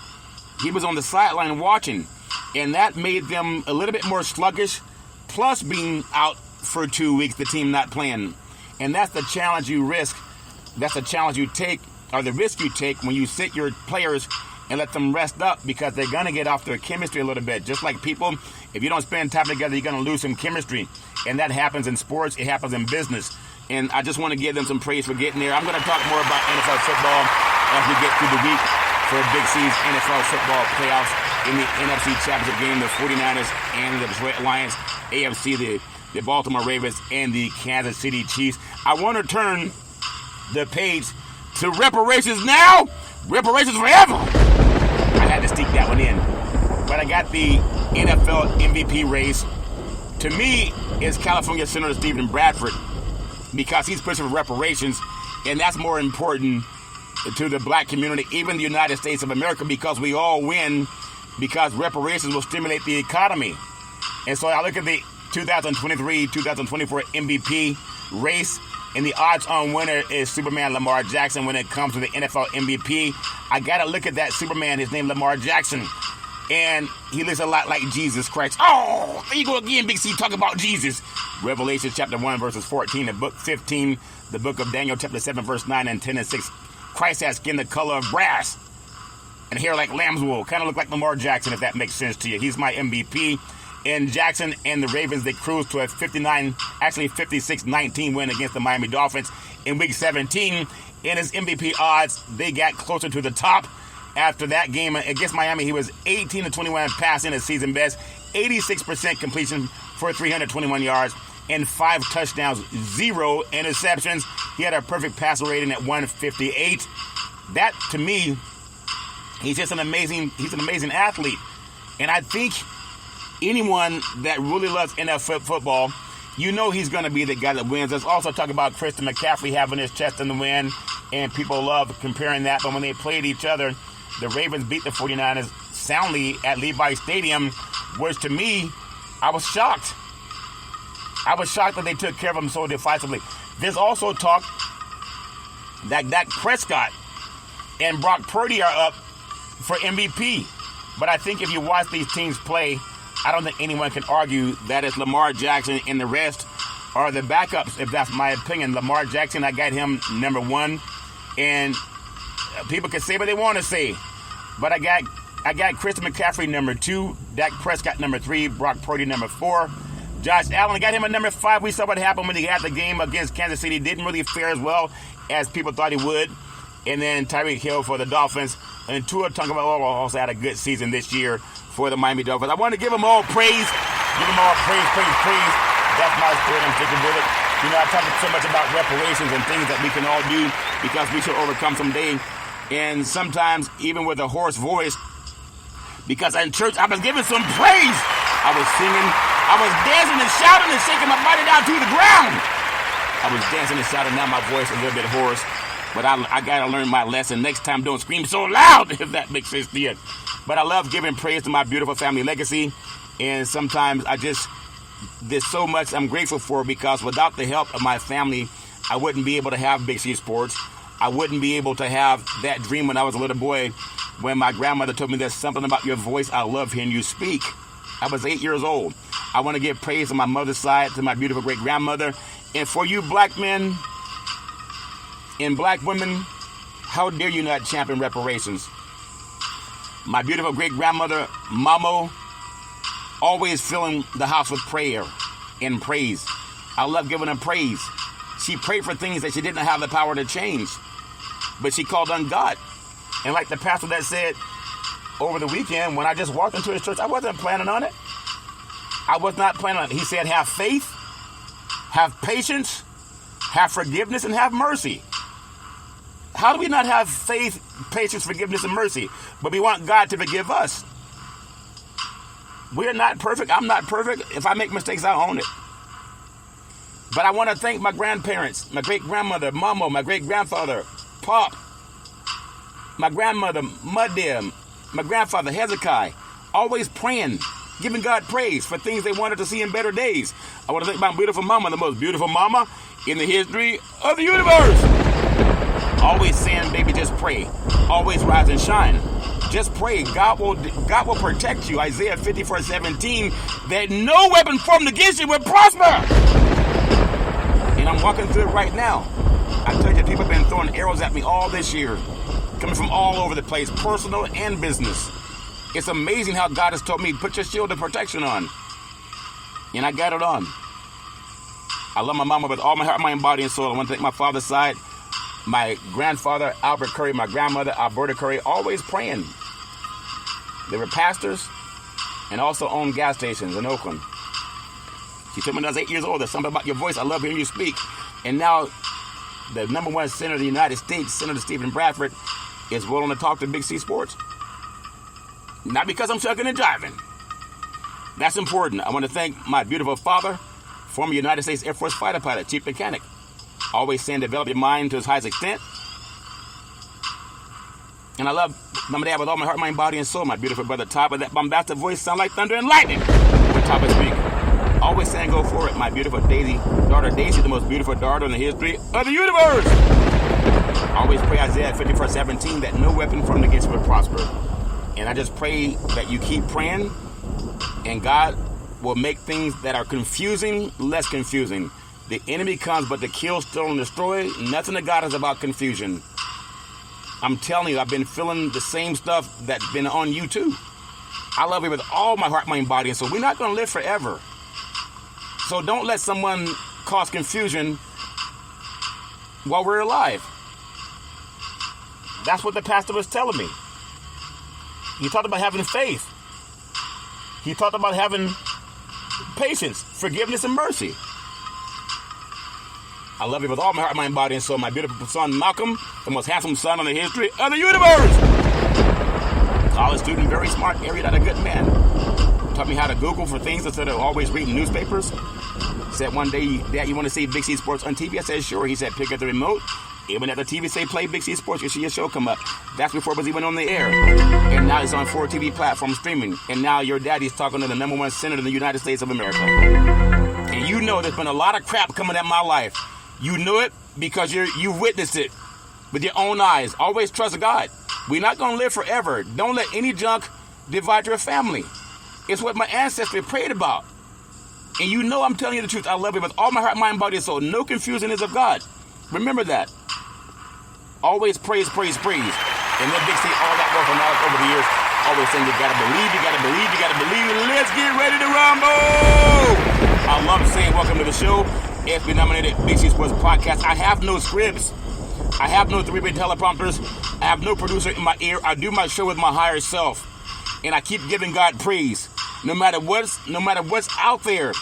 He was on the sideline watching. And that made them a little bit more sluggish, plus being out for 2 weeks, the team not playing. And that's the challenge you risk. That's the challenge you take, or the risk you take when you sit your players and let them rest up, because they're going to get off their chemistry a little bit. Just like people, if you don't spend time together, you're going to lose some chemistry. And that happens in sports. It happens in business. And I just want to give them some praise for getting there. I'm going to talk more about NFL football as we get through the week for Big C's NFL football playoffs in the NFC Championship game, the 49ers and the Detroit Lions, AFC, the Baltimore Ravens, and the Kansas City Chiefs. I want to turn the page to reparations now. Reparations forever. I had to sneak that one in. But I got the NFL MVP race. To me, it's California Senator Stephen Bradford, because he's pushing for reparations, and that's more important to the black community, even the United States of America, because we all win, because reparations will stimulate the economy. And so I look at the 2023-2024 MVP race, and the odds-on winner is Superman Lamar Jackson. When it comes to the NFL MVP, I got to look at that Superman. His name Lamar Jackson. And he looks a lot like Jesus Christ. Oh, there you go again, Big C, talking about Jesus. Revelation chapter 1, verses 14, the book 15, the book of Daniel chapter 7, verse 9 and 10 and 6. Christ has skin the color of brass and hair like lamb's wool. Kind of look like Lamar Jackson, if that makes sense to you. He's my MVP. And Jackson and the Ravens, they cruised to a 56-19 win against the Miami Dolphins in Week 17. In his MVP odds, they got closer to the top. After that game against Miami, he was 18-21 passing, his season best, 86% completion for 321 yards, and 5 touchdowns, 0 interceptions. He had a perfect passer rating at 158. That, to me, he's an amazing athlete. And I think anyone that really loves NFL football, you know he's going to be the guy that wins. Let's also talk about Christian McCaffrey having his chest in the wind, and people love comparing that. But when they played each other, the Ravens beat the 49ers soundly at Levi Stadium which to me, I was shocked. I was shocked that they took care of him so decisively. There's also talk that Dak Prescott and Brock Purdy are up for MVP. But I think if you watch these teams play, I don't think anyone can argue that it's Lamar Jackson and the rest are the backups, if that's my opinion. Lamar Jackson, I got him number 1. And people can say what they want to say. But I got Christian McCaffrey number 2, Dak Prescott number 3, Brock Purdy number 4. Josh Allen, I got him at number 5. We saw what happened when he had the game against Kansas City. Didn't really fare as well as people thought he would. And then Tyreek Hill for the Dolphins. And Tua Tagovailoa also had a good season this year for the Miami Dolphins. I want to give them all praise. Give them all praise. That's my spirit. I'm sticking with it. You know, I talk so much about reparations and things that we can all do because we should overcome someday. And sometimes, even with a hoarse voice, because in church I was giving some praise. I was singing. I was dancing and shouting and shaking my body down to the ground. I was dancing and shouting. Now my voice is a little bit hoarse. But I got to learn my lesson. Next time, don't scream so loud, if that makes sense to you. But I love giving praise to my beautiful family legacy. And sometimes there's so much I'm grateful for because without the help of my family, I wouldn't be able to have Big C Sports. I wouldn't be able to have that dream when I was a little boy when my grandmother told me there's something about your voice. I love hearing you speak. I was 8 years old. I want to give praise to my mother's side, to my beautiful great-grandmother. And for you black men and black women, how dare you not champion reparations? My beautiful great-grandmother, Mamo, always filling the house with prayer and praise. I love giving her praise. She prayed for things that she didn't have the power to change, but she called on God. And like the pastor that said over the weekend, when I just walked into his church, I wasn't planning on it. I was not planning on it. He said, have faith, have patience, have forgiveness, and have mercy. How do we not have faith, patience, forgiveness, and mercy? But we want God to forgive us. We're not perfect. I'm not perfect. If I make mistakes, I'll own it. But I want to thank my grandparents, my great-grandmother, Mamo, my great-grandfather, Pop, my grandmother, Mudim, my grandfather, Hezekiah, always praying, giving God praise for things they wanted to see in better days. I want to thank my beautiful mama, the most beautiful mama in the history of the universe. Always saying, baby, just pray. Always rise and shine. Just pray. God will protect you. Isaiah 54:17, that no weapon formed against you will prosper. And I'm walking through it right now. I tell you, people have been throwing arrows at me all this year, coming from all over the place, personal and business. It's amazing how God has told me, put your shield of protection on. And I got it on. I love my mama with all my heart, mind, body, and soul. I want to thank my father's side, my grandfather, Albert Curry, my grandmother, Alberta Curry, always praying. They were pastors and also owned gas stations in Oakland. She told me when I was 8 years old, there's something about your voice. I love hearing you speak. And now the number one senator of the United States, Senator Stephen Bradford, is willing to talk to Big C Sports. Not because I'm shucking and jiving. That's important. I want to thank my beautiful father, former United States Air Force fighter pilot, chief mechanic. Always saying develop your mind to its highest extent. And I love Mama Dad with all my heart, mind, body, and soul. My beautiful brother Todd with that bombastic voice sound like thunder and lightning when Todd is speaking. Always saying go for it. My beautiful daughter Daisy, the most beautiful daughter in the history of the universe. Always pray Isaiah 54:17 that no weapon formed against you will prosper. And I just pray that you keep praying and God will make things that are confusing less confusing. The enemy comes but to kill, steal, and destroy. Nothing to God is about confusion. I'm telling you, I've been feeling the same stuff that's been on you too. I love you with all my heart, mind, body, and soul. We're not going to live forever. So don't let someone cause confusion while we're alive. That's what the pastor was telling me. He talked about having faith. He talked about having patience, forgiveness, and mercy. I love you with all my heart, mind, body, and soul. My beautiful son, Malcolm, the most handsome son in the history of the universe. College student, very smart, erudite, a good man. Taught me how to Google for things instead of always reading newspapers. Said one day, Dad, you want to see Big C Sports on TV? I said, sure. He said, pick up the remote Even at the TV say play Big C Sports, you see your show come up. That's before it was even on the air. And now it's on 4 TV platforms streaming. And now your daddy's talking to the #1 senator in the United States of America. And you know there's been a lot of crap coming at my life. You knew it because you witnessed it with your own eyes. Always trust God. We're not going to live forever. Don't let any junk divide your family. It's what my ancestors prayed about. And you know I'm telling you the truth. I love you with all my heart, mind, body, and soul. No confusion is of God. Remember that. Always praise, praise, praise. And then Big C, all that work and knowledge over the years, always saying you gotta believe, you gotta believe, you gotta believe. Let's get ready to rumble! I love saying welcome to the show. SB nominated Big C Sports Podcast. I have no scripts. I have no 3-bit teleprompters. I have no producer in my ear. I do my show with my higher self. And I keep giving God praise. No matter what's out there.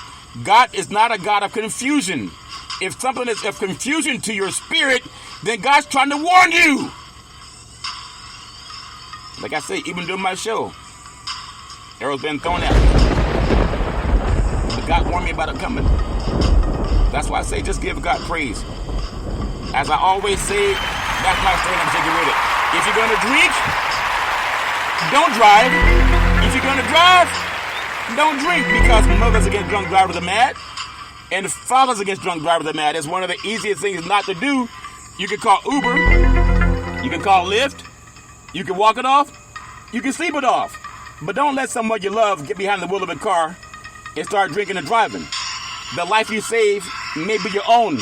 God is not a God of confusion. If something is of confusion to your spirit, then God's trying to warn you. Like I say, even during my show, arrows been thrown at me. But God warned me about it coming. That's why I say just give God praise. As I always say, that's my story, I'm taking with it. If you're going to drink, don't drive. If you're going to drive, don't drink, because mothers against drunk drivers are mad. And fathers against drunk drivers are mad. It's one of the easiest things not to do. You can call Uber. You can call Lyft. You can walk it off. You can sleep it off. But don't let someone you love get behind the wheel of a car and start drinking and driving. The life you save may be your own.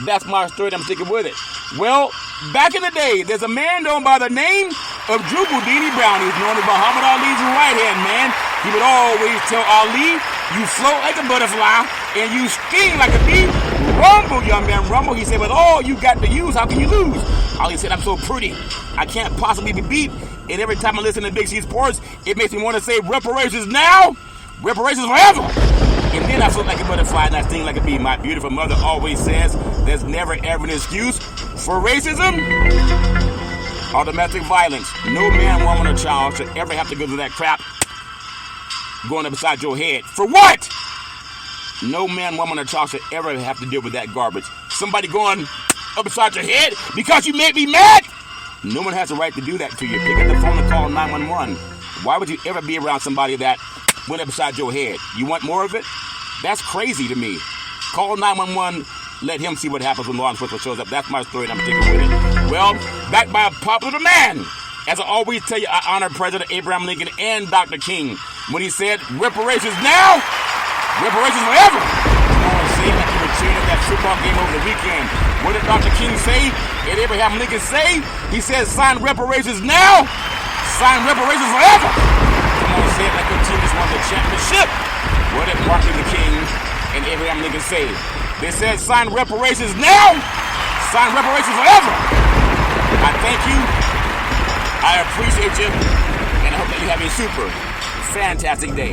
That's my story. I'm sticking with it. Well, back in the day, there's a man known by the name of Drew Boudini Brown. He's known as Muhammad Ali's right-hand man. He would always tell Ali, you float like a butterfly and you sting like a bee. Rumble, young man, rumble. He said, with all you got to use, how can you lose? Ali said, I'm so pretty. I can't possibly be beat. And every time I listen to Big C Sports, it makes me want to say reparations now, reparations forever. And then I float like a butterfly and I sting like a bee. My beautiful mother always says there's never ever an excuse for racism or domestic violence. No man, woman, or child should ever have to go through that crap going upside your head. For what? No man, woman, or child should ever have to deal with that garbage. Somebody going upside your head because you made me mad? No one has a right to do that to you. Pick up the phone and call 911. Why would you ever be around somebody that went upside your head? You want more of it? That's crazy to me. Call 911. Let him see what happens when law enforcement shows up. That's my story, and I'm sticking with it. Well, backed by a popular man. As I always tell you, I honor President Abraham Lincoln and Dr. King when he said, reparations now, reparations forever. Come on, say like you were cheering at that football game over the weekend. What did Dr. King say? And Abraham Lincoln say? He said, sign reparations now, sign reparations forever. Come on, say it like your team just won the championship. What did Martin Luther King and Abraham Lincoln say? They said, sign reparations now, sign reparations forever. I thank you. I appreciate you. And I hope that you have a super fantastic day.